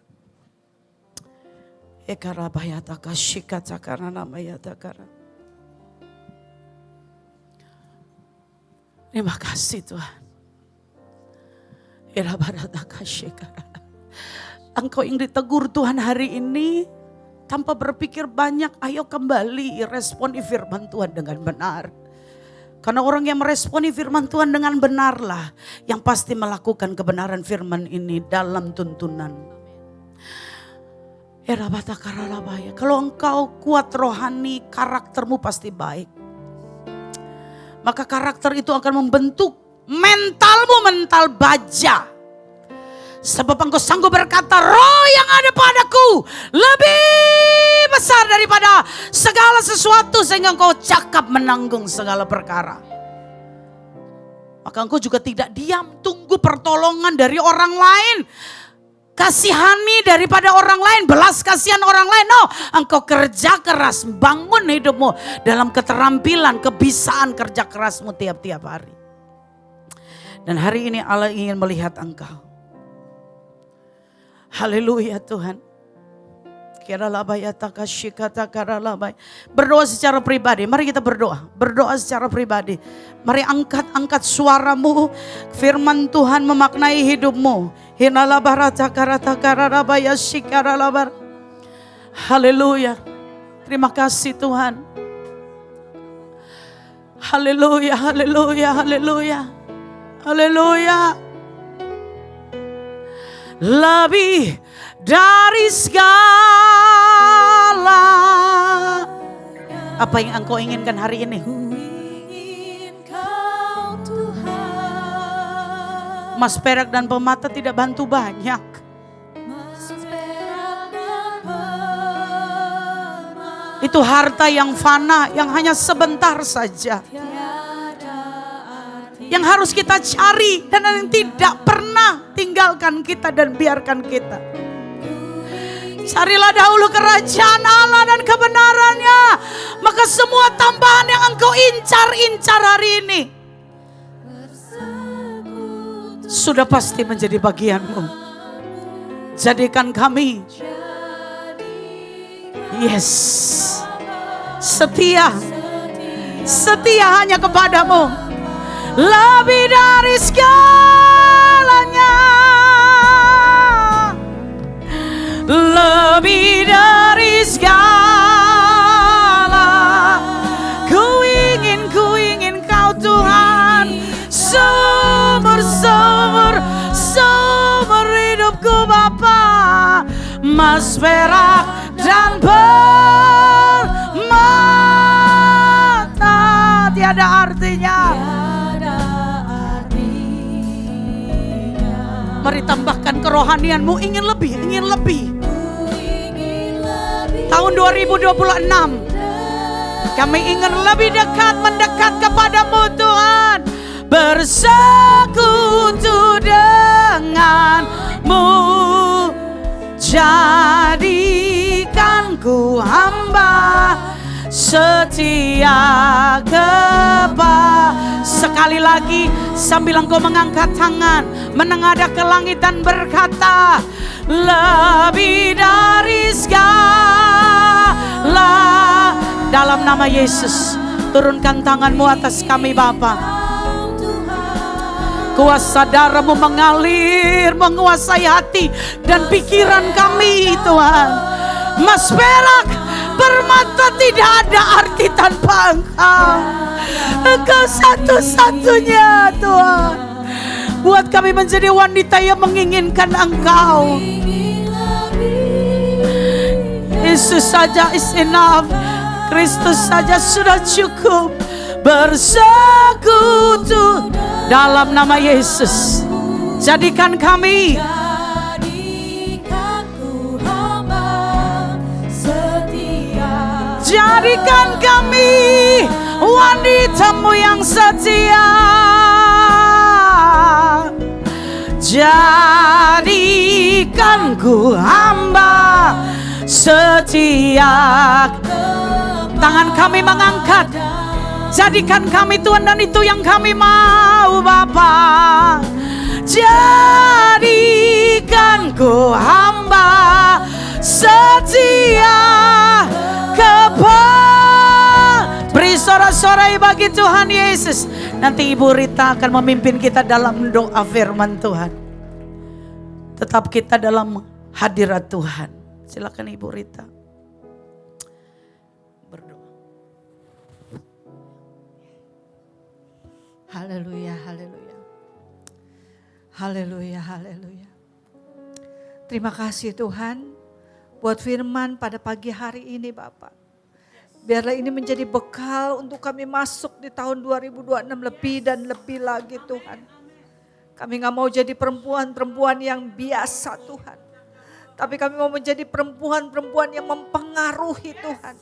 Terima kasih Tuhan. Engkau yang ditegur Tuhan hari ini tanpa berpikir banyak, ayo kembali responi firman Tuhan dengan benar. Karena orang yang meresponi firman Tuhan dengan benarlah yang pasti melakukan kebenaran firman ini dalam tuntunan. Kalau engkau kuat rohani, karaktermu pasti baik. Maka karakter itu akan membentuk mentalmu, mental baja. Sebab engkau sanggup berkata, roh yang ada padaku lebih besar daripada segala sesuatu, sehingga engkau cakap menanggung segala perkara. Maka engkau juga tidak diam, tunggu pertolongan dari orang lain. Kasihani daripada orang lain, belas kasihan orang lain. No, engkau kerja keras, bangun hidupmu dalam keterampilan, kebisaan kerja kerasmu tiap-tiap hari. Dan hari ini Allah ingin melihat engkau. Haleluya Tuhan. Berdoa secara pribadi. Mari kita berdoa. Berdoa secara pribadi. Mari angkat suaramu. Firman Tuhan memaknai hidupmu. Haleluya. Terima kasih Tuhan. Haleluya, haleluya, haleluya. Haleluya. Lebih dari segala apa yang engkau inginkan hari ini. Mas perak dan permata tidak bantu banyak. Itu harta yang fana, yang hanya sebentar saja. Yang harus kita cari dan yang tidak pernah tinggalkan kita dan biarkan kita. Carilah dahulu kerajaan Allah dan kebenarannya, maka semua tambahan yang engkau incar-incar hari ini sudah pasti menjadi bagianmu. Jadikan kami, yes, setia hanya kepadamu. Lebih dari segalanya, lebih dari segala, ku ingin kau Tuhan, sumber hidupku Bapa, emas perak dan permata tiada artinya. Mari tambahkan kerohanianmu, ingin lebih. Tahun 2026 kami ingin lebih mendekat kepadamu Tuhan. Bersekutu denganmu, jadikanku hamba setia sekali lagi sambil engkau mengangkat tangan, menengadah ke langit dan berkata, lebih dari segala. Dalam nama Yesus, turunkan tanganmu atas kami Bapa. Kuasa darahmu mengalir, menguasai hati dan pikiran kami Tuhan. Mas perak Permata tidak ada arti tanpa Engkau. Engkau satu-satunya Tuhan. Buat kami menjadi wanita yang menginginkan Engkau. Yesus saja is enough. Kristus saja sudah cukup. Bersekutu dalam nama Yesus. Jadikan kami jadikan kami wanita-Mu yang setia. Jadikan ku hamba setia. Tangan kami mengangkat. Jadikan kami Tuhan, dan itu yang kami mau Bapa. Jadikan ku hamba setia beri sorak-sorai bagi Tuhan Yesus. Nanti Ibu Rita akan memimpin kita dalam doa firman Tuhan. Tetap kita dalam hadirat Tuhan. Silakan Ibu Rita berdoa. Haleluya, haleluya. Haleluya, haleluya. Terima kasih Tuhan buat firman pada pagi hari ini Bapak. Biarlah ini menjadi bekal untuk kami masuk di tahun 2026 lebih dan lebih lagi Tuhan. Kami gak mau jadi perempuan-perempuan yang biasa Tuhan. Tapi kami mau menjadi perempuan-perempuan yang mempengaruhi Tuhan.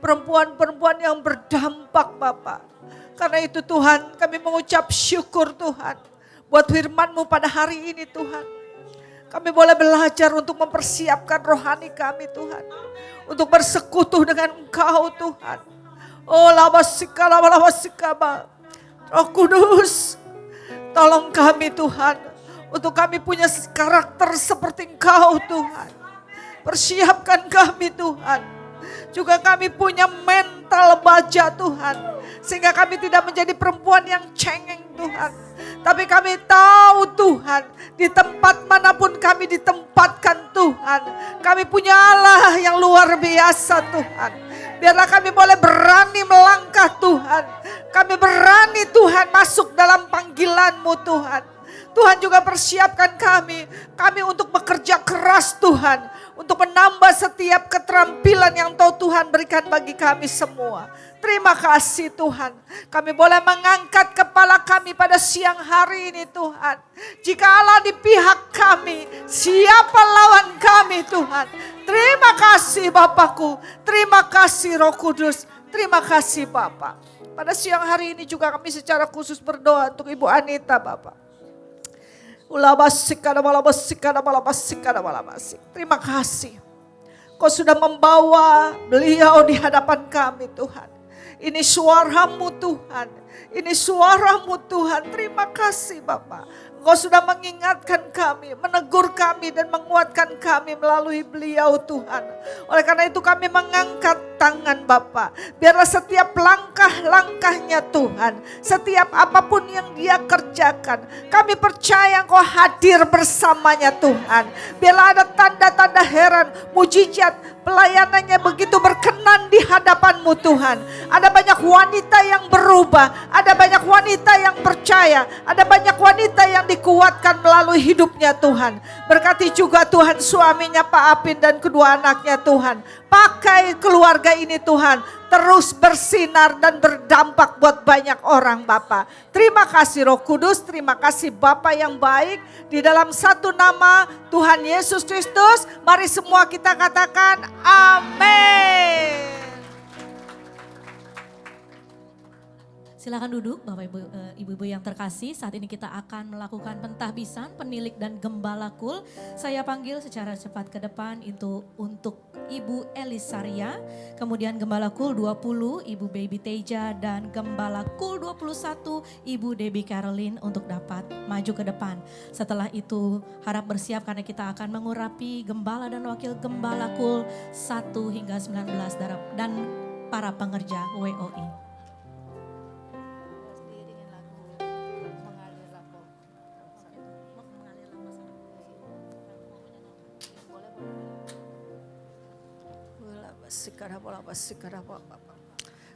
Perempuan-perempuan yang berdampak Bapak. Karena itu Tuhan, kami mengucap syukur Tuhan buat firman-Mu pada hari ini Tuhan. Kami boleh belajar untuk mempersiapkan rohani kami Tuhan. Untuk bersekutu dengan Engkau Tuhan. Oh labasika labasika. Roh Kudus, tolong kami Tuhan. Untuk kami punya karakter seperti Engkau Tuhan. Persiapkan kami Tuhan. Juga kami punya mental baja Tuhan. Sehingga kami tidak menjadi perempuan yang cengeng Tuhan. Tapi kami tahu Tuhan, di tempat manapun kami ditempatkan Tuhan, kami punya Allah yang luar biasa Tuhan. Biarlah kami boleh berani melangkah Tuhan. Kami berani Tuhan masuk dalam panggilan-Mu Tuhan. Tuhan juga persiapkan kami untuk bekerja keras Tuhan. Untuk menambah setiap keterampilan yang Tuhan berikan bagi kami semua. Terima kasih Tuhan. Kami boleh mengangkat kepala kami pada siang hari ini Tuhan. Jika Allah di pihak kami, siapa lawan kami Tuhan. Terima kasih Bapakku. Terima kasih Roh Kudus. Terima kasih Bapak. Pada siang hari ini juga kami secara khusus berdoa untuk Ibu Anita Bapak. Terima kasih. Kau sudah membawa beliau di hadapan kami Tuhan. Ini suara-Mu Tuhan. Ini suara-Mu Tuhan. Terima kasih Bapak. Engkau sudah mengingatkan kami, menegur kami dan menguatkan kami melalui beliau Tuhan. Oleh karena itu kami mengangkat tangan Bapa. Biarlah setiap langkah-langkahnya Tuhan, setiap apapun yang dia kerjakan, kami percaya Engkau hadir bersamanya Tuhan. Biarlah ada tanda-tanda heran, mujizat, pelayanannya begitu berkenan di hadapan-Mu Tuhan. Ada banyak wanita yang berubah, ada banyak wanita yang percaya, ada banyak wanita yang dikuatkan melalui hidupnya Tuhan. Berkati juga Tuhan suaminya Pak Apin dan kedua anaknya Tuhan. Pakai keluarga ini Tuhan terus bersinar dan berdampak buat banyak orang Bapa. Terima kasih Roh Kudus, terima kasih Bapa yang baik. Di dalam satu nama Tuhan Yesus Kristus, mari semua kita katakan amin. Silakan duduk Bapak Ibu, Ibu-ibu yang terkasih. Saat ini kita akan melakukan pentahbisan penilik dan gembala kul. Saya panggil secara cepat ke depan itu untuk Ibu Elisaria, kemudian gembala kul 20 Ibu Baby Teja, dan gembala kul 21 Ibu Debbie Caroline untuk dapat maju ke depan. Setelah itu harap bersiap karena kita akan mengurapi gembala dan wakil gembala kul 1 hingga 19 dan para pengerja WOI.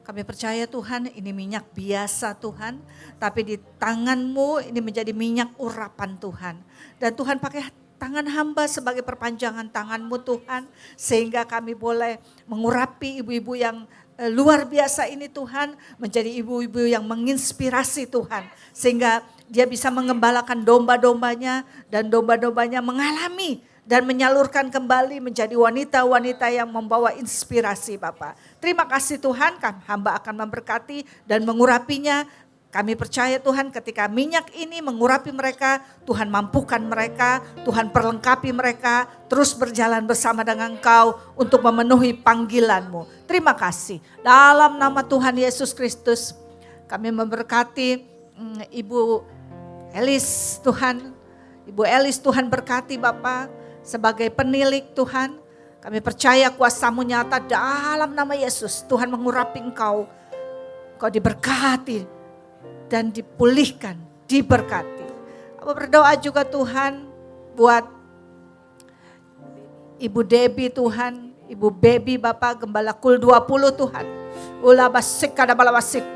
Kami percaya Tuhan ini minyak biasa Tuhan, tapi di tangan-Mu ini menjadi minyak urapan Tuhan. Dan Tuhan pakai tangan hamba sebagai perpanjangan tangan-Mu Tuhan, sehingga kami boleh mengurapi ibu-ibu yang luar biasa ini Tuhan, menjadi ibu-ibu yang menginspirasi Tuhan, sehingga dia bisa mengembalakan domba-dombanya dan domba-dombanya mengalami dan menyalurkan kembali menjadi wanita-wanita yang membawa inspirasi Bapak. Terima kasih Tuhan, hamba akan memberkati dan mengurapinya. Kami percaya Tuhan ketika minyak ini mengurapi mereka, Tuhan mampukan mereka, Tuhan perlengkapi mereka, terus berjalan bersama dengan Engkau untuk memenuhi panggilan-Mu. Terima kasih. Dalam nama Tuhan Yesus Kristus, kami memberkati Ibu Elis Tuhan. Ibu Elis Tuhan berkati Bapak. Sebagai penilik Tuhan, kami percaya kuasa-Mu nyata dalam nama Yesus. Tuhan mengurapi Engkau diberkati dan dipulihkan, diberkati. Aku berdoa juga Tuhan buat Ibu Debbie Tuhan, Ibu Baby Bapak Gembala Kul 20 Tuhan.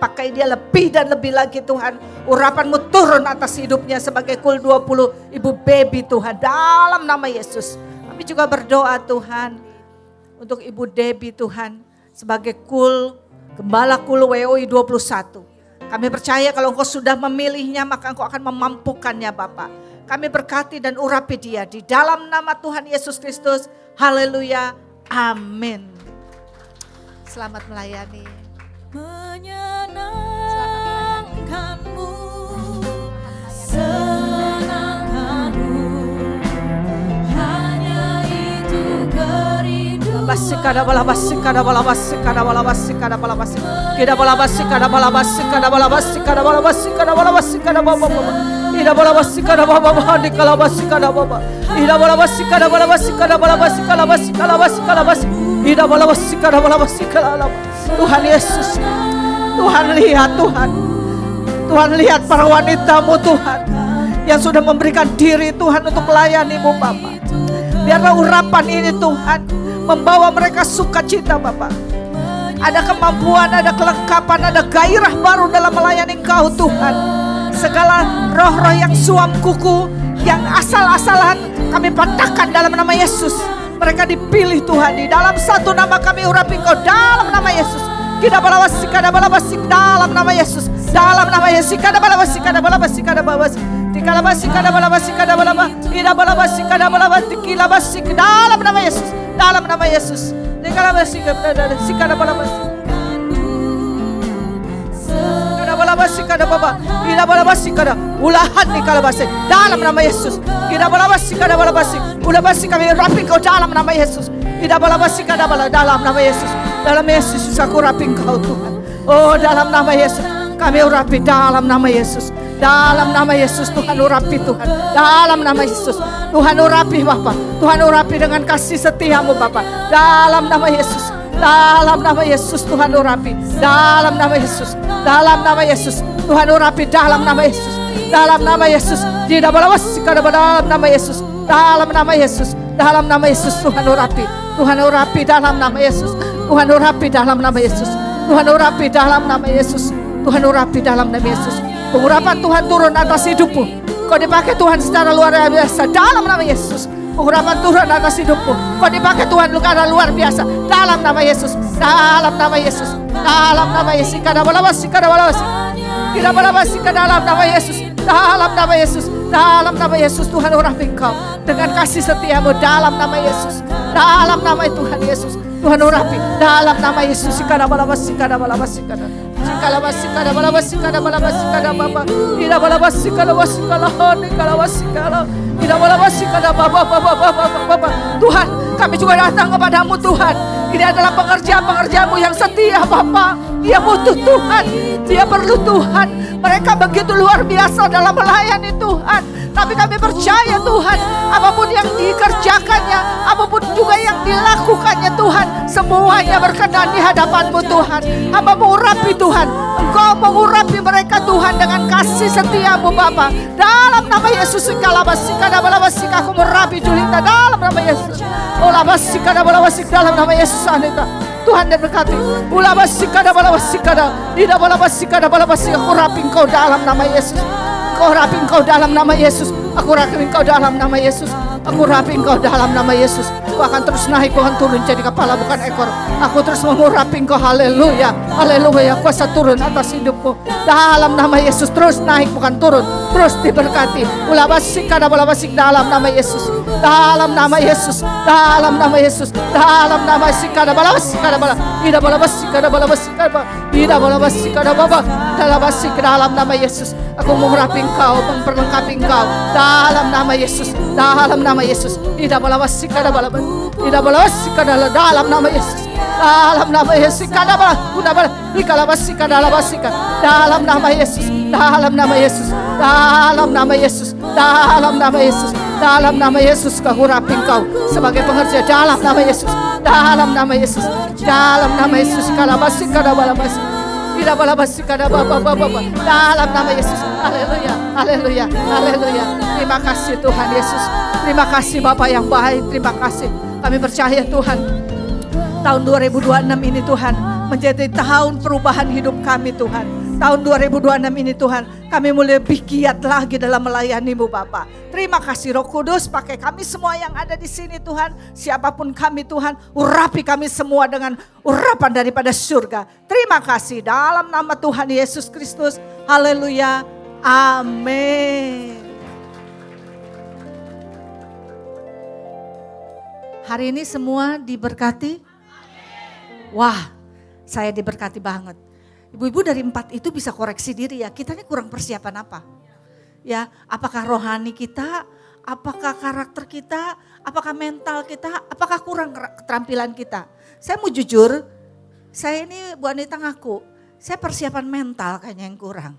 Pakai dia lebih dan lebih lagi Tuhan. Urapan-Mu turun atas hidupnya sebagai Kul 20 Ibu Baby Tuhan. Dalam nama Yesus. Kami juga berdoa Tuhan untuk Ibu Debbie Tuhan sebagai Gembala Kul WOI 21. Kami percaya kalau Engkau sudah memilihnya maka Engkau akan memampukannya Bapak. Kami berkati dan urapi dia di dalam nama Tuhan Yesus Kristus. Haleluya. Amin. Selamat melayani. Menyenangkanmu, senangkanmu, hanya itu kerinduan. Tuhan Yesus, Tuhan lihat Tuhan. Tuhan lihat para wanita-Mu Tuhan yang sudah memberikan diri Tuhan untuk melayani-Mu Bapak. Biarlah urapan ini Tuhan membawa mereka sukacita Bapak. Ada kemampuan, ada kelengkapan, ada gairah baru dalam melayani Engkau Tuhan. Segala roh-roh yang suam kuku, yang asal-asalan kami patahkan dalam nama Yesus. Mereka dipilih Tuhan, di dalam satu nama kami urapi Engkau dalam nama Yesus. Kita balawasik dalam nama Yesus. Dalam nama Yesus. Kita balawasik dalam nama Yesus. Dalam nama Yesus. Ulahan nih kalabase dalam nama Yesus. Kita balabasi kami rapi Kau dalam nama Yesus. Kita balabasi dalam nama Yesus. Dalam Yesus aku rapi Engkau Tuhan. Oh dalam nama Yesus kami urapi dalam nama Yesus. Dalam nama Yesus Tuhan urapi Tuhan. Dalam nama Yesus Tuhan urapi Bapak. Tuhan urapi dengan kasih setia-Mu Bapak. Dalam nama Yesus. Dalam nama Yesus Tuhan urapi. Dalam nama Yesus. Dalam nama Yesus Tuhan urapi. Dalam nama Yesus. Dalam nama Yesus. Tidak balawasi dalam nama Yesus. Dalam nama Yesus. Dalam nama Yesus Tuhan urapi. Tuhan urapi dalam nama Yesus. Tuhan urapi dalam nama Yesus. Tuhan urapi dalam nama Yesus. Tuhan urapi dalam nama Yesus. Pengurapan Tuhan turun atas hidupmu. Kau dipakai Tuhan secara luar biasa dalam nama Yesus. Pengurapan turun atas hidupmu. Kau dipakai Tuhan secara luar biasa dalam nama Yesus. Dalam nama Yesus. Dalam nama Yesus. Kita balawasi. Kita balawasi dalam nama Yesus. Dalam nama Yesus. Dalam nama Yesus Tuhan urapi Engkau dengan kasih setia-Mu dalam nama Yesus. Dalam nama Tuhan Yesus Tuhan urapi dalam nama Yesus. Kita balawasi. Tuhan, kami juga datang kepadamu Tuhan. Ini adalah pekerjaan-pekerjaan-Mu yang setia Bapa. Dia butuh Tuhan, dia perlu Tuhan. Mereka begitu luar biasa dalam melayani Tuhan. Tapi kami percaya Tuhan, apapun yang dikerjakannya, apapun juga yang dilakukannya Tuhan, semuanya berkenan di hadapan-Mu Tuhan. Hamba mengurapi Tuhan, Engkau mengurapi mereka Tuhan dengan kasih setia-Mu Bapa. Dalam nama Yesus, aku merapi Julita dalam nama Yesus. Dalam nama Yesus, Anita. Tuhan dan berkati. Ulabasikada balabasikada. Ida balabasikada balabasika. Aku rapi Engkau dalam nama Yesus. Aku rapi Engkau dalam nama Yesus. Aku rapi Engkau dalam nama Yesus. Aku rapi Engkau dalam nama Yesus. Aku akan terus naik, bukan turun, jadi kepala bukan ekor. Aku terus mengurapi Engkau. Haleluya, haleluya. Kuasa turun atas hidupmu dalam nama Yesus. Terus naik, bukan turun. Terus diberkati. Ulabasikada balabasik dalam nama Yesus. Dalam nama Yesus. Dalam nama Yesus. Dalam nama sikada balabasikada bala. Ida balabasikada balabasikada. Ida balabasikada baba. Dalabasik dalam nama Yesus. Aku mengurapi Engkau, memperlengkapi Engkau dalam nama Yesus. Dalam nama Yesus. Ida balabasikada balabas. Ida balabasikada dalam nama Yesus. Dalam nama Yesus. Kada bala. Udah bala. Ikalabasikada dalabasika. Dalam nama Yesus. Dalam nama Yesus. Dalam nama Yesus. Dalam nama Yesus. Dalam nama Yesus kau urapi Engkau sebagai pengerja dalam nama Yesus. Dalam nama Yesus. Dalam nama Yesus. Ikalabasikada balabas. Ida balabasikada baba baba. Dalam nama Yesus. Haleluya. Haleluya. Haleluya. Terima kasih Tuhan Yesus. Terima kasih Bapa yang baik. Terima kasih. Kami percaya Tuhan. Tahun 2026 ini Tuhan menjadi tahun perubahan hidup kami Tuhan. Tahun 2026 ini Tuhan kami mulai lebih giat lagi dalam melayani-Mu Bapa. Terima kasih Roh Kudus, pakai kami semua yang ada di sini Tuhan. Siapapun kami Tuhan, urapi kami semua dengan urapan daripada surga. Terima kasih dalam nama Tuhan Yesus Kristus. Haleluya. Amin. Hari ini semua diberkati. Wah, saya diberkati banget. Ibu-ibu dari 4 itu bisa koreksi diri ya. Kita ini kurang persiapan apa? Ya, apakah rohani kita, apakah karakter kita, apakah mental kita, apakah kurang keterampilan kita? Saya mau jujur, saya ini Bu Anita ngaku, saya persiapan mental kayaknya yang kurang.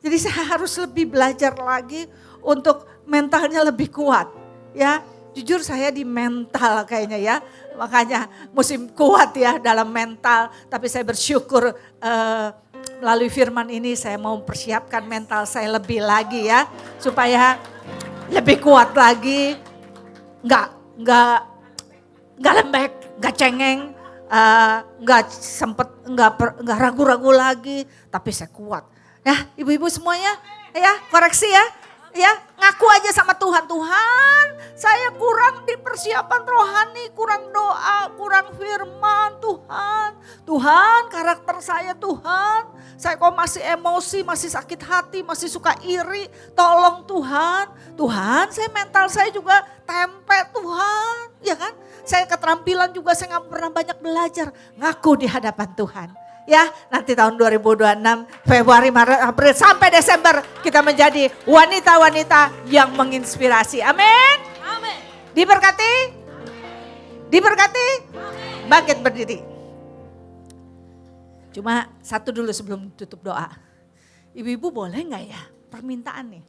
Jadi saya harus lebih belajar lagi untuk mentalnya lebih kuat. Ya, jujur saya di mental kayaknya ya. Makanya musim kuat ya dalam mental. Tapi saya bersyukur melalui firman ini saya mau mempersiapkan mental saya lebih lagi ya. Supaya lebih kuat lagi. Enggak lembek, enggak cengeng. Enggak ragu-ragu lagi. Tapi saya kuat. Ya ibu-ibu semuanya ya koreksi ya. Ya, ngaku aja sama Tuhan. Tuhan, saya kurang di persiapan rohani, kurang doa, kurang firman Tuhan. Tuhan, karakter saya Tuhan. Saya kok masih emosi, masih sakit hati, masih suka iri. Tolong Tuhan. Tuhan, saya mental saya juga tempe Tuhan. Ya kan? Saya keterampilan juga saya gak pernah banyak belajar. Ngaku di hadapan Tuhan. Ya, nanti tahun 2026 Februari, Maret, April sampai Desember kita menjadi wanita-wanita yang menginspirasi. Amin. Amin. Diberkati. Diberkati. Bangkit berdiri. Cuma satu dulu sebelum tutup doa. Ibu-ibu boleh nggak ya permintaan nih?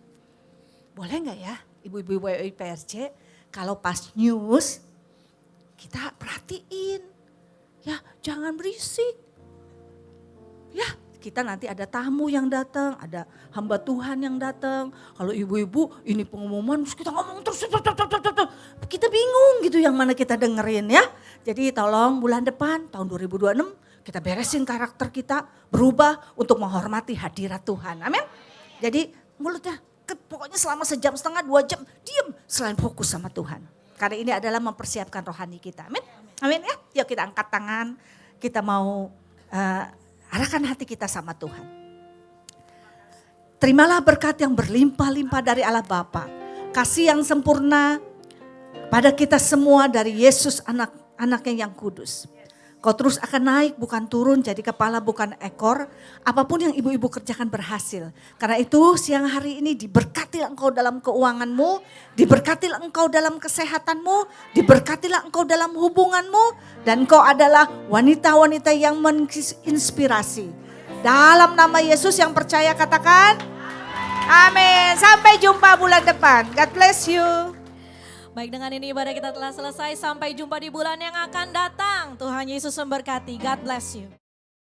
Boleh nggak ya ibu-ibu WIPRC kalau pas news kita perhatiin. Ya, jangan berisik. Ya, kita nanti ada tamu yang datang, ada hamba Tuhan yang datang. Kalau ibu-ibu ini pengumuman, terus kita ngomong terus, kita bingung gitu yang mana kita dengerin ya. Jadi tolong bulan depan, tahun 2026, kita beresin karakter kita, berubah untuk menghormati hadirat Tuhan. Amin. Jadi mulutnya, pokoknya selama sejam setengah, 2 jam, diam selain fokus sama Tuhan. Karena ini adalah mempersiapkan rohani kita. Amin. Amin ya. Yuk kita angkat tangan, kita mau arahkan hati kita sama Tuhan. Terimalah berkat yang berlimpah-limpah dari Allah Bapa. Kasih yang sempurna pada kita semua dari Yesus anaknya yang kudus. Kau terus akan naik bukan turun, jadi kepala bukan ekor. Apapun yang ibu-ibu kerjakan berhasil. Karena itu siang hari ini diberkatilah engkau dalam keuanganmu. Diberkatilah engkau dalam kesehatanmu. Diberkatilah engkau dalam hubunganmu. Dan engkau adalah wanita-wanita yang menginspirasi. Dalam nama Yesus yang percaya katakan. Amin. Sampai jumpa bulan depan. God bless you. Baik, dengan ini ibadah kita telah selesai. Sampai jumpa di bulan yang akan datang. Tuhan Yesus memberkati. God bless you.